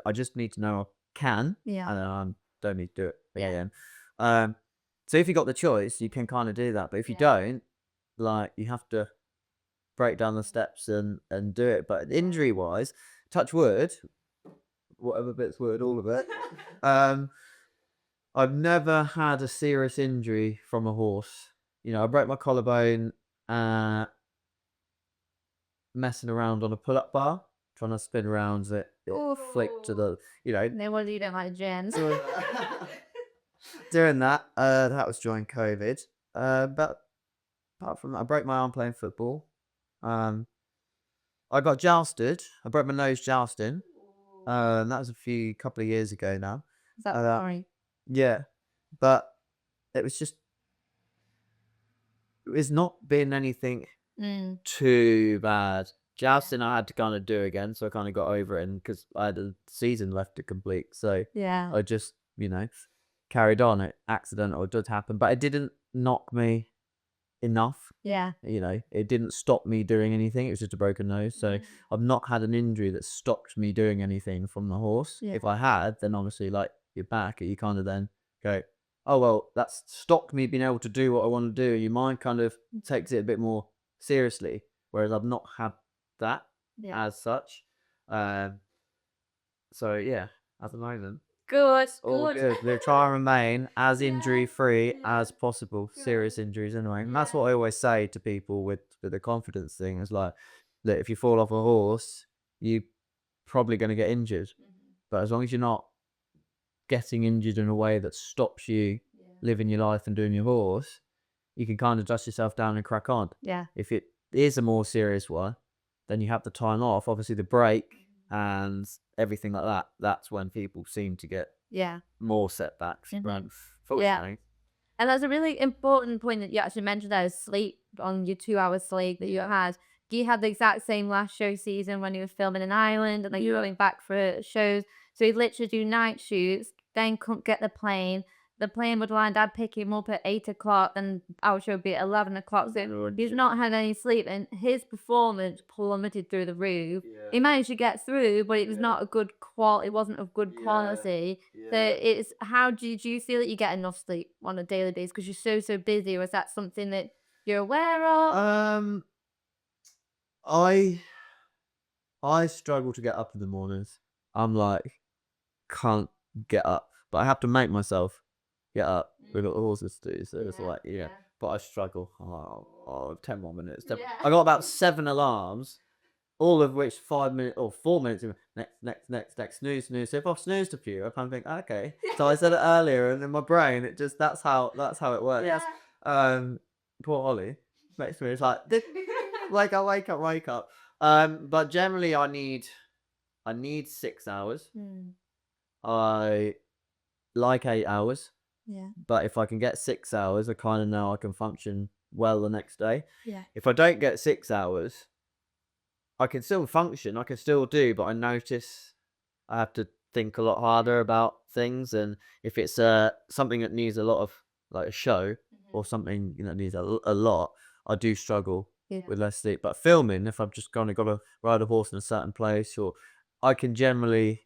I just need to know I can, Yeah. and then I don't need to do it Yeah. again. So if you got the choice, you can kind of do that, but if you Yeah. don't, like you have to break down the steps and do it. But injury wise, touch wood, whatever bit's wood, all of it. I've never had a serious injury from a horse. You know, I broke my collarbone messing around on a pull-up bar, trying to spin around it. It flicked to the, you know. No wonder you don't like gyms. Doing that, that was during COVID. But apart from that, I broke my arm playing football. I got jousted. I broke my nose jousting. That was a couple of years ago now. Is that Uh, sorry? Yeah, but it was just, it's not been anything Mm. too bad. Jousting I had to kind of do again, so I kind of got over it, and because I had a season left to complete, so Yeah. I just, you know, carried on. It accidental, it did happen, but it didn't knock me enough. Yeah. You know, it didn't stop me doing anything. It was just a broken nose. So I've not had an injury that stopped me doing anything from the horse. Yeah. If I had, then obviously, like you're back, you kind of then go, oh well, that's stopped me being able to do what I want to do. Your mind kind of takes it a bit more seriously, whereas I've not had that Yeah. as such. So yeah, at the moment, Good. all good. We'll try and remain as injury free as possible. Serious injuries anyway. And that's what I always say to people with the confidence thing is like, that if you fall off a horse, you probably going to get injured. But as long as you're not getting injured in a way that stops you living your life and doing your horse, you can kind of dust yourself down and crack on. Yeah. If it is a more serious one, then you have the time off, obviously the break and everything like that. That's when people seem to get more setbacks. Yeah. And that's a really important point that you actually mentioned there, is sleep, on your 2 hours sleep that you had. You had the exact same last show season when you were filming in Ireland, and then you were going back for shows. So he'd literally do night shoots, then couldn't get the plane. The plane would land, I'd pick him up at 8 o'clock, and our show would be at 11 o'clock. So he's not had any sleep, and his performance plummeted through the roof. He managed to get through, but it was not a good it wasn't of good quality. So it's, how do you feel that you get enough sleep on a daily basis because you're so busy, or is that something that you're aware of? I struggle to get up in the mornings. I'm like, can't get up, but I have to make myself get up. We've got the horses to do, so it's like, but I struggle. 10 more minutes. I got about 7 alarms, all of which 5 minutes or 4 minutes. Next, snooze. So if I've snoozed a few, I kind of think, okay. So I said it earlier, and in my brain, it just that's how it works. Poor Ollie next to me. It's like, wake up. But generally, I need 6 hours. I like 8 hours. But if I can get 6 hours, I kind of know I can function well the next day. If I don't get 6 hours, I can still function, I can still do, but I notice I have to think a lot harder about things. And if it's something that needs a lot of, like a show, or something that needs a lot, I do struggle with less sleep. But filming, if I've just kind of got to ride a horse in a certain place, or I can generally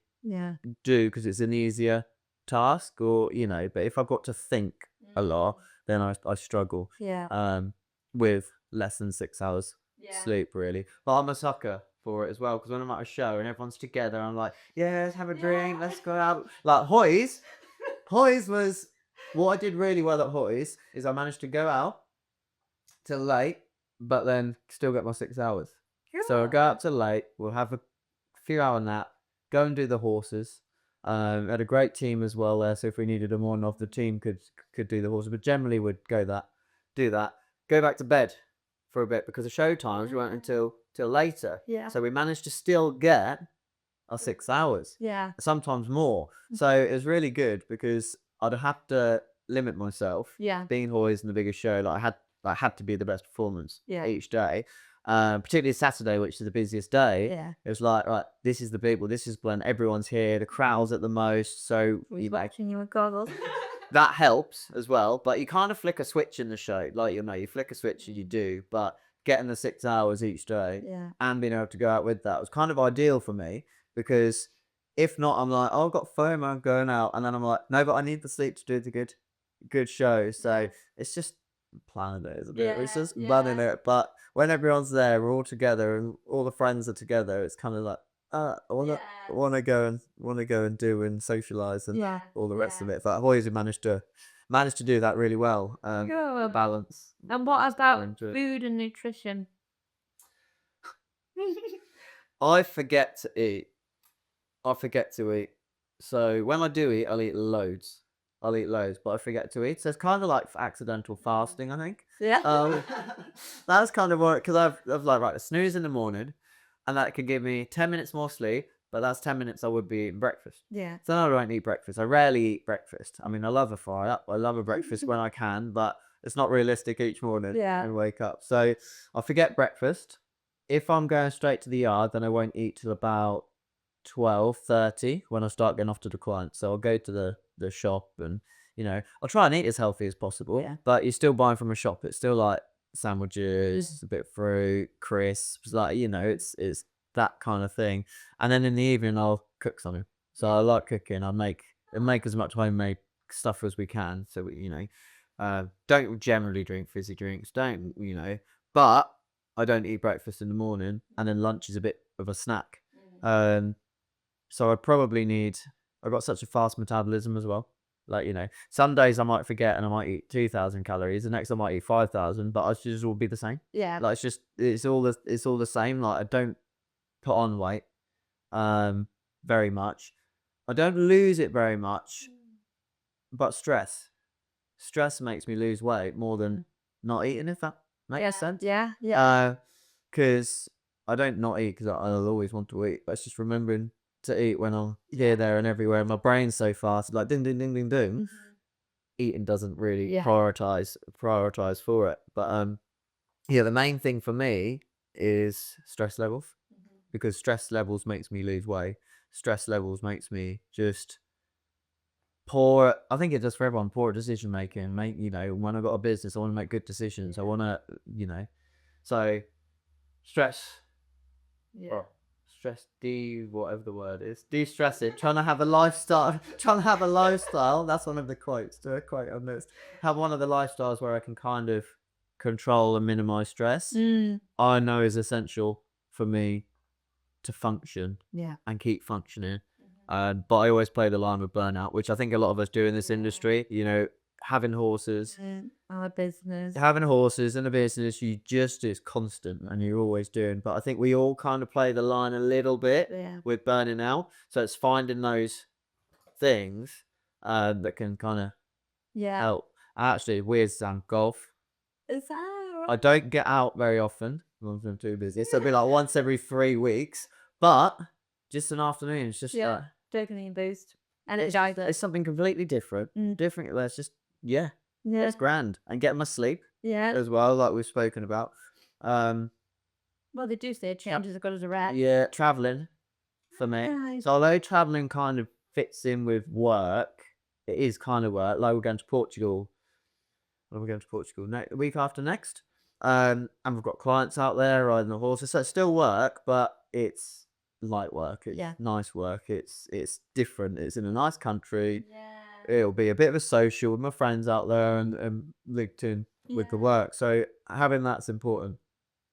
do, because it's an easier task, or but if I've got to think a lot, then I struggle with less than 6 hours sleep, really. But I'm a sucker for it as well, because when I'm at a show and everyone's together, I'm like, yeah, let's have a drink, let's go out. Like Hoy's was, what I did really well at Hoy's is I managed to go out till late, but then still get my 6 hours. So I go out till late, we'll have a few hour nap, go and do the horses. Had a great team as well there, so if we needed them on off, the team could do the horses, but generally would do that, go back to bed for a bit, because the show times we weren't until later. So we managed to still get our 6 hours. Sometimes more. So it was really good, because I'd have to limit myself. Being Hoy's in the biggest show, like I had to be the best performance each day. Particularly Saturday, which is the busiest day. Yeah. It was like, right, this is the people, this is when everyone's here, the crowd's at the most, so He's watching you with goggles. that helps as well. But you kind of flick a switch in the show, like you flick a switch and you do. But getting the 6 hours each day Yeah. and being able to go out with that was kind of ideal for me, because if not, I'm like, oh, I've got FOMO, I'm going out, and then I'm like, no, but I need the sleep to do the good show. So it's just planning it, isn't it? It's just planning it. But when everyone's there, we're all together and all the friends are together, it's kind of like, I want to go and do and socialize and all the rest of it. But I've always managed to do that really well. Good. Balance. And what about into it. food and nutrition? I forget to eat. So when I do eat, I'll eat loads. But I forget to eat. So it's kind of like accidental fasting, I think. Yeah. That's kind of what, because I've like, right, a snooze in the morning, and that could give me 10 minutes more sleep, but that's 10 minutes I would be eating breakfast. Yeah. So I don't eat breakfast. I rarely eat breakfast. I mean, I love a fry up. I love a breakfast when I can, but it's not realistic each morning and wake up. So I forget breakfast. If I'm going straight to the yard, then I won't eat till about 12:30 when I start getting off to the client. So I'll go to the shop and, I'll try and eat as healthy as possible. Yeah. But you're still buying from a shop. It's still like sandwiches, a bit of fruit, crisps, like, it's that kind of thing. And then in the evening I'll cook something. So I like cooking. I make as much homemade stuff as we can. So don't generally drink fizzy drinks. But I don't eat breakfast in the morning, and then lunch is a bit of a snack. So I probably I've got such a fast metabolism as well. Like, some days I might forget and I might eat 2,000 calories. The next I might eat 5,000, but it's just all be the same. Yeah. Like, it's all the same. Like, I don't put on weight, very much. I don't lose it very much, but stress makes me lose weight more than not eating, if that makes sense. Yeah. Because I don't not eat because I'll always want to eat, but it's just remembering to eat when I'm here, there, and everywhere. My brain's so fast, like ding, ding, ding, ding, ding. Eating doesn't really prioritize for it. But the main thing for me is stress levels, because stress levels makes me lose weight. Stress levels makes me just poor. I think it does for everyone. Poor decision making. When I got a business, I want to make good decisions. I want to, so stress. Yeah. Stress, whatever the word is, de-stressing, trying to have a lifestyle. That's one of the quotes. To quote on this, have one of the lifestyles where I can kind of control and minimize stress. I know is essential for me to function and keep functioning. But I always play the line with burnout, which I think a lot of us do in this industry. Having horses. Our business. Having horses in a business, it's constant and you're always doing. But I think we all kind of play the line a little bit with burning out. So it's finding those things that can kind of help. Actually, weird sound, golf. Is that right? I don't get out very often. I'm too busy. So it'll be like once every 3 weeks. But just an afternoon, it's just dopamine boost. Energizer. It's something completely different. Different. Let's just it's grand. And getting my sleep as well, like we've spoken about. Well, they do say change is as good as a rat. Yeah, traveling for me. Nice. So although traveling kind of fits in with work, it is kind of work. Like we're going to Portugal. The week after next. And we've got clients out there riding the horses. So it's still work, but it's light work. It's nice work. It's different. It's in a nice country. It'll be a bit of a social with my friends out there and linked in with the work. So having that's important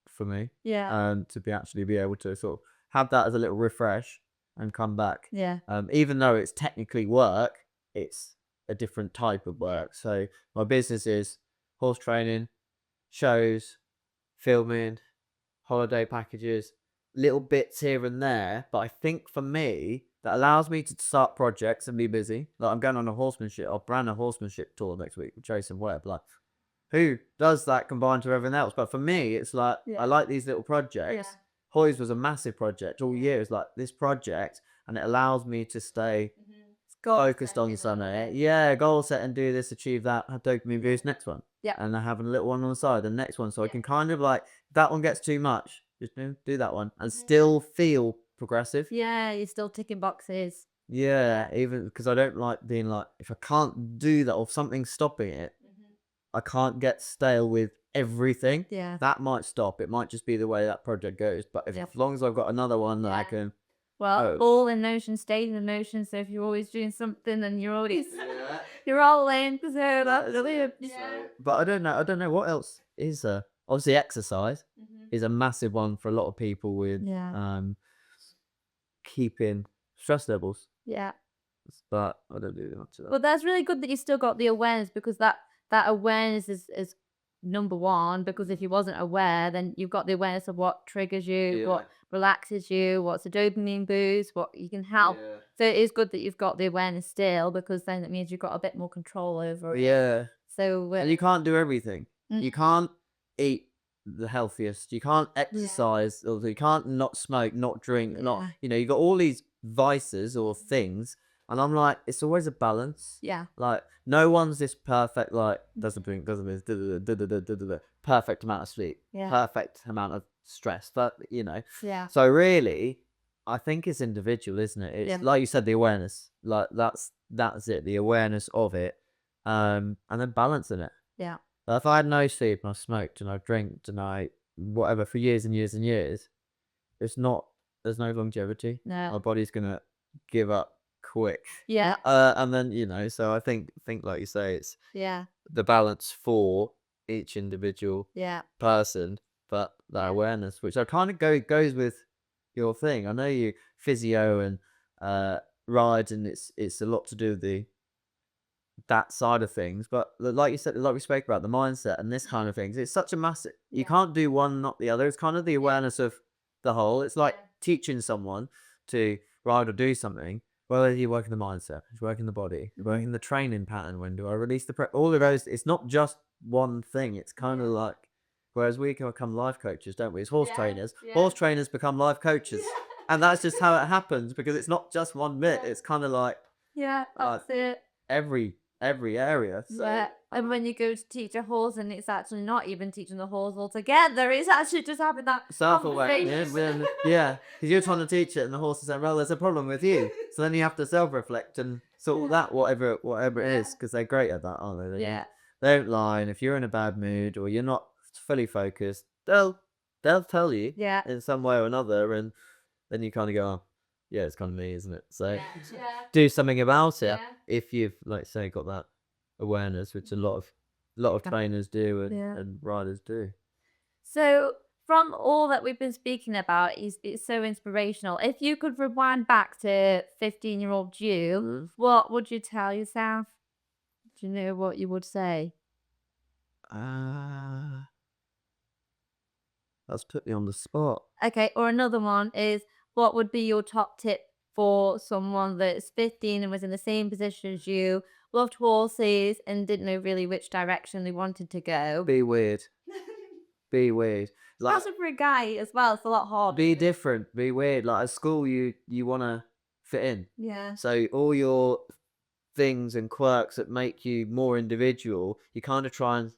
for me. And to be able to sort of have that as a little refresh and come back. Even though it's technically work, it's a different type of work. So my business is horse training, shows, filming, holiday packages, little bits here and there. But I think for me, that allows me to start projects and be busy. Like I'm going on I'll brand a horsemanship tour next week with Jason Webb. Like, who does that combined to everything else? But for me, it's like I like these little projects. Hoys was a massive project all year. It's like this project, and it allows me to stay focused on something. Goal set and do this, achieve that, have dopamine boost, next one. Yeah. and I have a little one on the side, the next one, so I Yeah. can kind of like, if that one gets too much, just do that one and still feel progressive. Yeah, you're still ticking boxes. Yeah, even because I don't like being like, if I can't do that or if something's stopping it, I can't get stale with everything. Yeah. That might stop. It might just be the way that project goes. But if, Yep. as long as I've got another one that I Yeah. can, Well, oh, all in motion stays in motion. So if you're always doing something, then you're always yeah. you're all in. So that's really So, but I don't know. I don't know what else is there. Obviously, exercise is a massive one for a lot of people with Yeah. keeping stress levels. Yeah. But I don't do much of that. Well, that's really good that you still got the awareness, because that awareness is number one. Because if you wasn't aware, then you've got the awareness of what triggers you, what relaxes you, what's a dopamine boost, what you can help. Yeah. So it is good that you've got the awareness still, because then it means you've got a bit more control over it. Yeah. So And you can't do everything. You can't eat the healthiest. You can't exercise. Or you can't not smoke, not drink, not, Yeah. you got all these vices or things. And I'm like, it's always a balance. Yeah. Like, no one's this perfect, like, doesn't drink, doesn't this, perfect amount of sleep, Yeah. perfect amount of stress. But, Yeah. so really, I think it's individual, isn't it? It's Yeah. like you said, the awareness. Like, that's it, the awareness of it. And then balancing it. Yeah. If I had no sleep and I smoked and I drank and I whatever for years and years and years, there's no longevity. No. My body's gonna give up quick. Yeah. And then so I think like you say, it's Yeah. the balance for each individual Yeah. person, but that Yeah. awareness, which I kind of goes with your thing. I know you physio and ride, and it's a lot to do with that side of things, but like you said, like we spoke about the mindset and this kind of things, it's such a massive, you can't do one not the other. It's kind of the awareness of the whole. It's like teaching someone to ride or do something. Well, you're working the mindset, you're working the body, you're working the training pattern. When do I release the all of those? It's not just one thing. It's kind of like, whereas we can become life coaches, don't we? It's horse trainers. Horse trainers become life coaches, and that's just how it happens, because it's not just one bit. It's kind of like Yeah. That's it. every area. So. Yeah. And when you go to teach a horse, and it's actually not even teaching the horse altogether, it's actually just having that Self-awareness, yeah, because you're trying to teach it, and the horse is saying, "Well, there's a problem with you." So then you have to self-reflect and sort that whatever it is, because they're great at that, aren't they? Yeah. They don't lie, and if you're in a bad mood or you're not fully focused, they'll tell you Yeah. in some way or another, and then you kind of go, oh, yeah, it's kind of me, isn't it? So Yeah. do something about it Yeah. if you've, like say, got that awareness, which a lot of trainers do and riders do. So from all that we've been speaking about, it's so inspirational. If you could rewind back to 15-year-old you, what would you tell yourself? Do you know what you would say? That's put me on the spot. Okay, or another one is, what would be your top tip for someone that's 15 and was in the same position as you, loved horses and didn't know really which direction they wanted to go? Be weird. Be weird. Like, Also for a guy as well, it's a lot harder. be different. Be weird. Like at school, you want to fit in. Yeah. So all your things and quirks that make you more individual, you kind of try and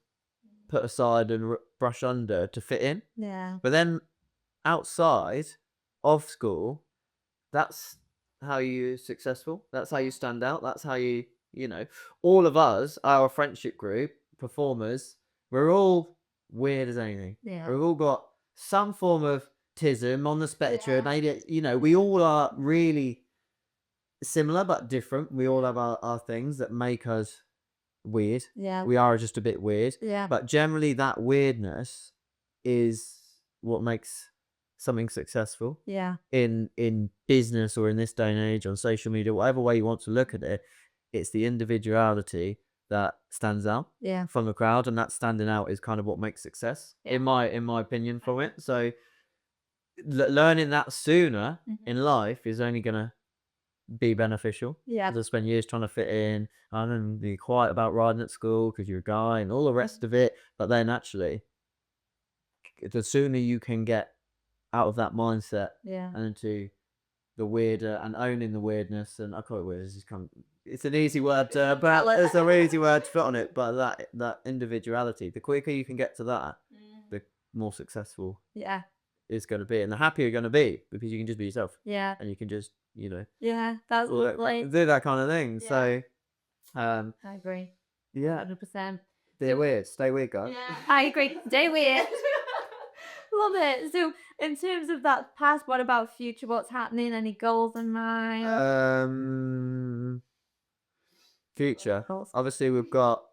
put aside and brush under to fit in. Yeah. But then outside of school, that's how you're successful. That's how you stand out. That's how all of us, our friendship group, performers, we're all weird as anything. Yeah. We've all got some form of autism on the spectrum. Maybe, we all are really similar but different. We all have our things that make us weird. Yeah. We are just a bit weird. Yeah. But generally that weirdness is what makes something successful. Yeah. In business or in this day and age on social media, whatever way you want to look at it, it's the individuality that stands out from the crowd, and that standing out is kind of what makes success in my opinion from it. So learning that sooner in life is only gonna be beneficial. Yeah. Because I spend years trying to fit in. I don't be quiet about riding at school because you're a guy and all the rest of it. But then actually, the sooner you can get out of that mindset and into the weirder and owning the weirdness. And I call it weird. It's an easy word, but Tell it. it's an easy word to put on it. But that individuality, the quicker you can get to that, the more successful Yeah. it's going to be, and the happier you're going to be because you can just be yourself, Yeah. and you can just Yeah. That's lovely. do that kind of thing. Yeah. So, I agree. yeah, 100%. be weird, stay weird, guys. Yeah. I agree. Stay weird. Love it. So, in terms of that past, what about future? What's happening? Any goals in mind? Future. Goals. Obviously, we've got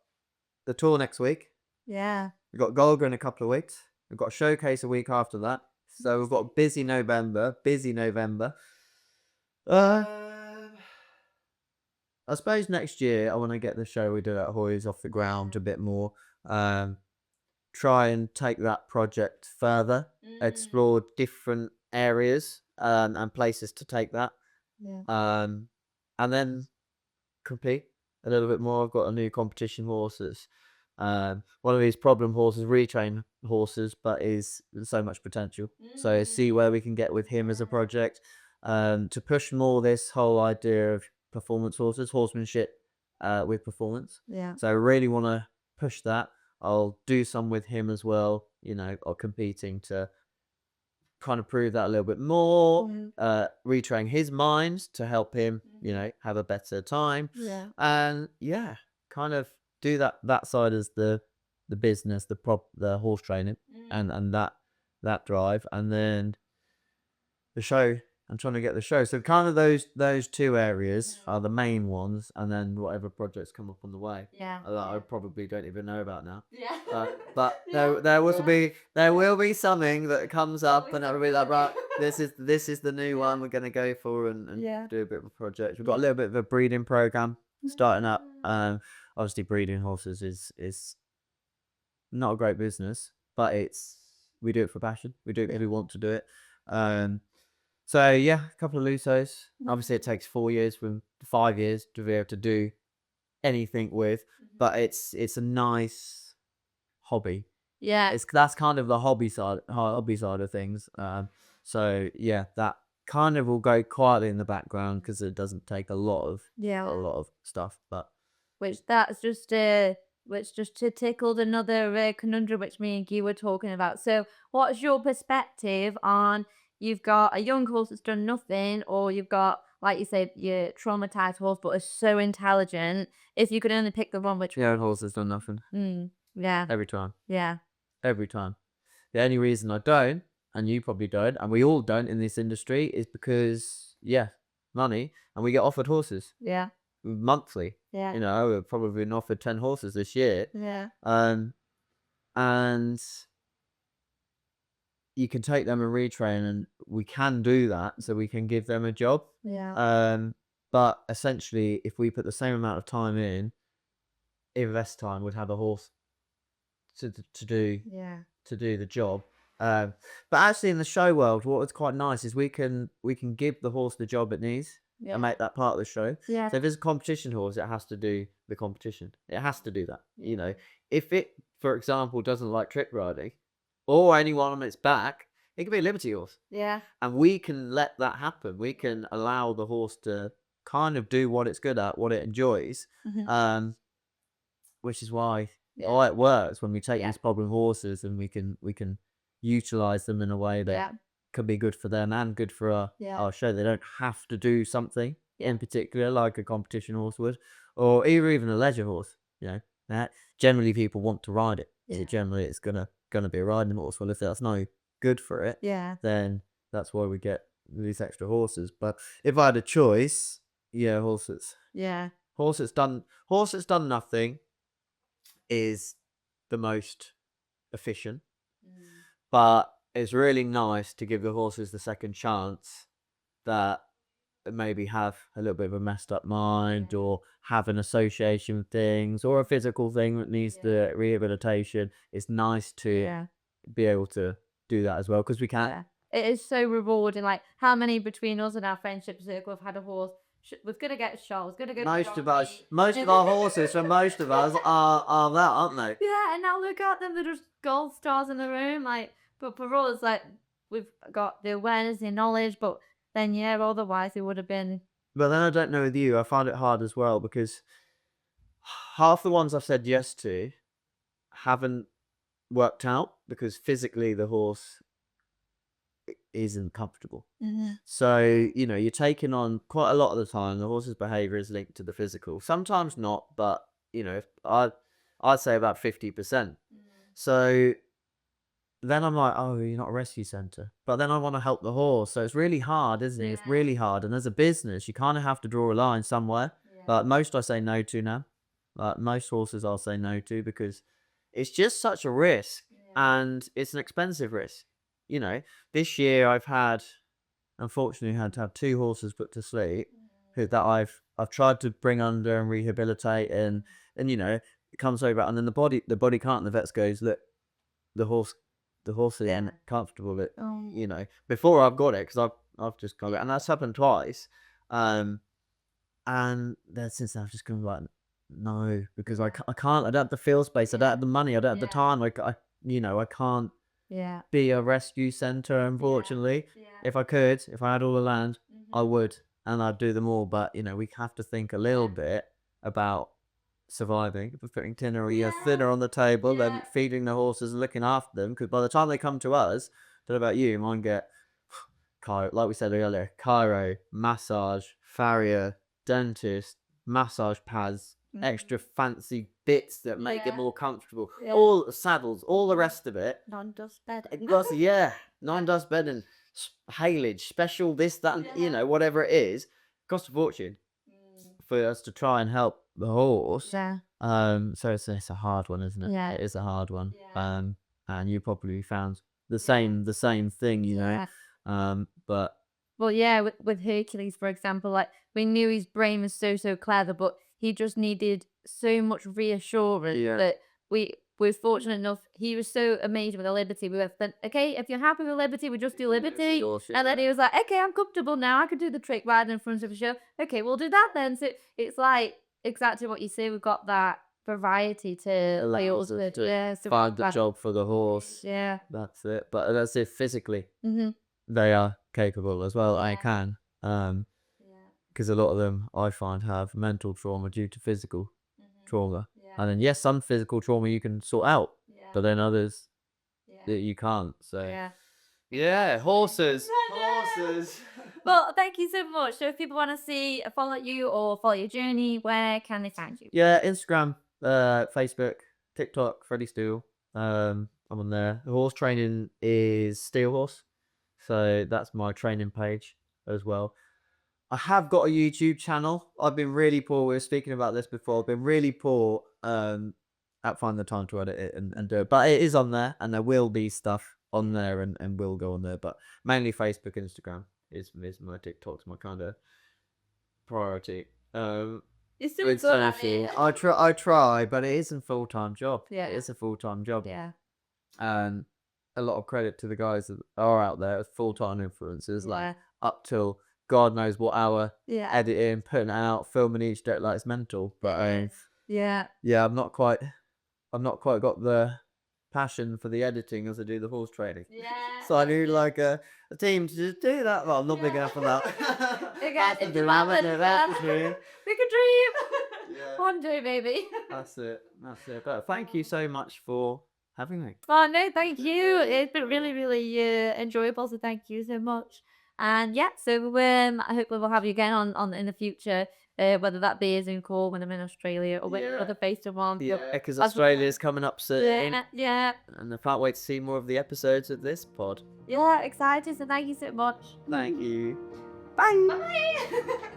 the tour next week. Yeah. We've got Golga in a couple of weeks. We've got a showcase a week after that. So we've got a busy November. I suppose next year I want to get the show we do at Hoy's off the ground a bit more. Try and take that project further. Explore different areas and places to take that. Yeah. And then compete a little bit more. I've got a new competition horses. One of these problem horses, retrain horses, but is so much potential. So see where we can get with him as a project, to push more this whole idea of performance horses, horsemanship, with performance. Yeah. So I really want to push that. I'll do some with him as well, or competing to kind of prove that a little bit more, retrain his mind to help him, have a better time. Yeah. And kind of do that side as the business, the horse training, and that drive, and then the show. I'm trying to get the show. So kind of those two areas are the main ones, and then whatever projects come up on the way. Yeah. That I probably don't even know about now. Yeah. But there will be something that comes up, and it'll be like, right, this is the new one we're gonna go for, and do a bit of a project. We've got a little bit of a breeding program starting up. Obviously, breeding horses is not a great business, but we do it for passion. We do it because we want to do it. So a couple of Lusos. Obviously, it takes 4 years from 5 years to be able to do anything with, but it's a nice hobby. Yeah. That's kind of the hobby side of things. So that kind of will go quietly in the background because it doesn't take a lot of stuff, but Which just tickled another conundrum which me and Guy were talking about. So, what's your perspective on you've got a young horse that's done nothing, or you've got, like you said, your traumatized horse but is so intelligent. If you could only pick the one, which horse has done nothing yeah, every time. yeah, Every time. The only reason I don't, and you probably don't, and we all don't in this industry, is because money, and we get offered horses yeah, monthly. yeah, We've probably been offered 10 horses this year. yeah, And you can take them and retrain, and we can do that, so we can give them a job. yeah, But essentially, if we put the same amount of time in less time, we'd have a horse to do the job. But actually, in the show world, what was quite nice is we can give the horse the job it needs and make that part of the show. yeah, So if it's a competition horse, it has to do the competition. It has to do that. If it, for example, doesn't like trick riding or anyone on its back, it can be a liberty horse. yeah, And we can let that happen. We can allow the horse to kind of do what it's good at, what it enjoys. Which is why it works when we take these problem horses and we can utilize them in a way that can be good for them and good for our show. They don't have to do something in particular like a competition horse would, or even a leisure horse. That generally people want to ride it. Generally, it's gonna be a riding horse. Well, if that's no good for it, then that's why we get these extra horses. But if I had a choice, horses. Horse that's done nothing is the most efficient, but it's really nice to give the horses the second chance that maybe have a little bit of a messed up mind or have an association with things or a physical thing that needs the rehabilitation. It's nice to be able to do that as well because we can. It is so rewarding. Like, how many between us and our friendship circle have had a horse? Was gonna get shot. Was gonna go. Most of our horses for most of us are that, aren't they? Yeah, and now look at them. They're just gold stars in the room. Like, but for us, like, we've got the awareness, the knowledge, but then yeah, otherwise it would have been. But then I don't know with you, I find it hard as well because half the ones I've said yes to haven't worked out because physically the horse isn't comfortable. So, you're taking on quite a lot of the time, the horse's behavior is linked to the physical. Sometimes not, but, I'd say about 50%. So then I'm like, oh, you're not a rescue centre. But then I want to help the horse. So it's really hard, isn't it? It's Yeah. really hard. And as a business, you kind of have to draw a line somewhere. But most I say no to now. Like most horses I'll say no to because it's just such a risk. And it's an expensive risk. This year unfortunately had to have 2 horses put to sleep that I've tried to bring under and rehabilitate and it comes over and then the body can't, and the vets goes, look, the horse isn't comfortable. Before I've got it because I've just got it, and that's happened twice. And then since then I've just gone like, no, because I can't. I don't have the field space. I don't have the money. I don't have the time. I can't be a rescue centre. Unfortunately, if I had all the land, I would, and I'd do them all. But we have to think a little bit about surviving. If we're putting thinner on the table and feeding the horses and looking after them, because by the time they come to us, I don't know about you, mine get like we said earlier, chiro, massage, farrier, dentist, massage pads, extra fancy bits that make it more comfortable, all saddles, all the rest of it. Non-dust bedding. Plus, non-dust bedding, haylage, special this, that, and, whatever it is, costs a fortune for us to try and help the horse. So it's a hard one, isn't it? Yeah. It is a hard one. And you probably found the same thing, but Well, yeah, with Hercules, for example, like we knew his brain was so clever, but he just needed so much reassurance that we were fortunate enough. He was so amazing with the Liberty. We went, okay, if you're happy with Liberty, we just do Liberty. And then he was like, okay, I'm comfortable now. I can do the trick riding in front of a show. Okay, we'll do that then. So it's like exactly what you say. We've got that variety to allows us to find the job for the horse. Yeah. That's it. But that's it physically. They are capable as well. I can. Because a lot of them I find have mental trauma due to physical trauma. And then some physical trauma you can sort out, but then others that you can't. So horses. Well, thank you so much. So if people want to follow you or follow your journey, where can they find you? Yeah, Instagram, Facebook, TikTok, Freddy Steele. I'm on there. The horse training is Steel Horse, so that's my training page as well. I have got a YouTube channel. I've been really poor. We were speaking about this before. I've been really poor at finding the time to edit it and do it. But it is on there, and there will be stuff on there and will go on there. But mainly Facebook, Instagram is my TikTok's my kind of priority. You're still good at it. I try, but it isn't a full-time job. Yeah. It is a full-time job. Yeah. And a lot of credit to the guys that are out there as full-time influencers, like up till God knows what hour, editing, putting it out, filming each day, like it's mental. But I've not quite got the passion for the editing as I do the horse training. So I need like a team to just do that. Well, I'm not big enough for that. We could dream. One day, baby. That's it. But thank you so much for having me. Oh no, thank you. It's been really enjoyable. So thank you so much. And so I hope we'll have you again on in the future, whether that be a Zoom call when I'm in Australia or with other face-to-one. Because Australia's coming up soon. Yeah. And I can't wait to see more of the episodes of this pod. Yeah, excited. So thank you so much. Thank you. Bye. Bye.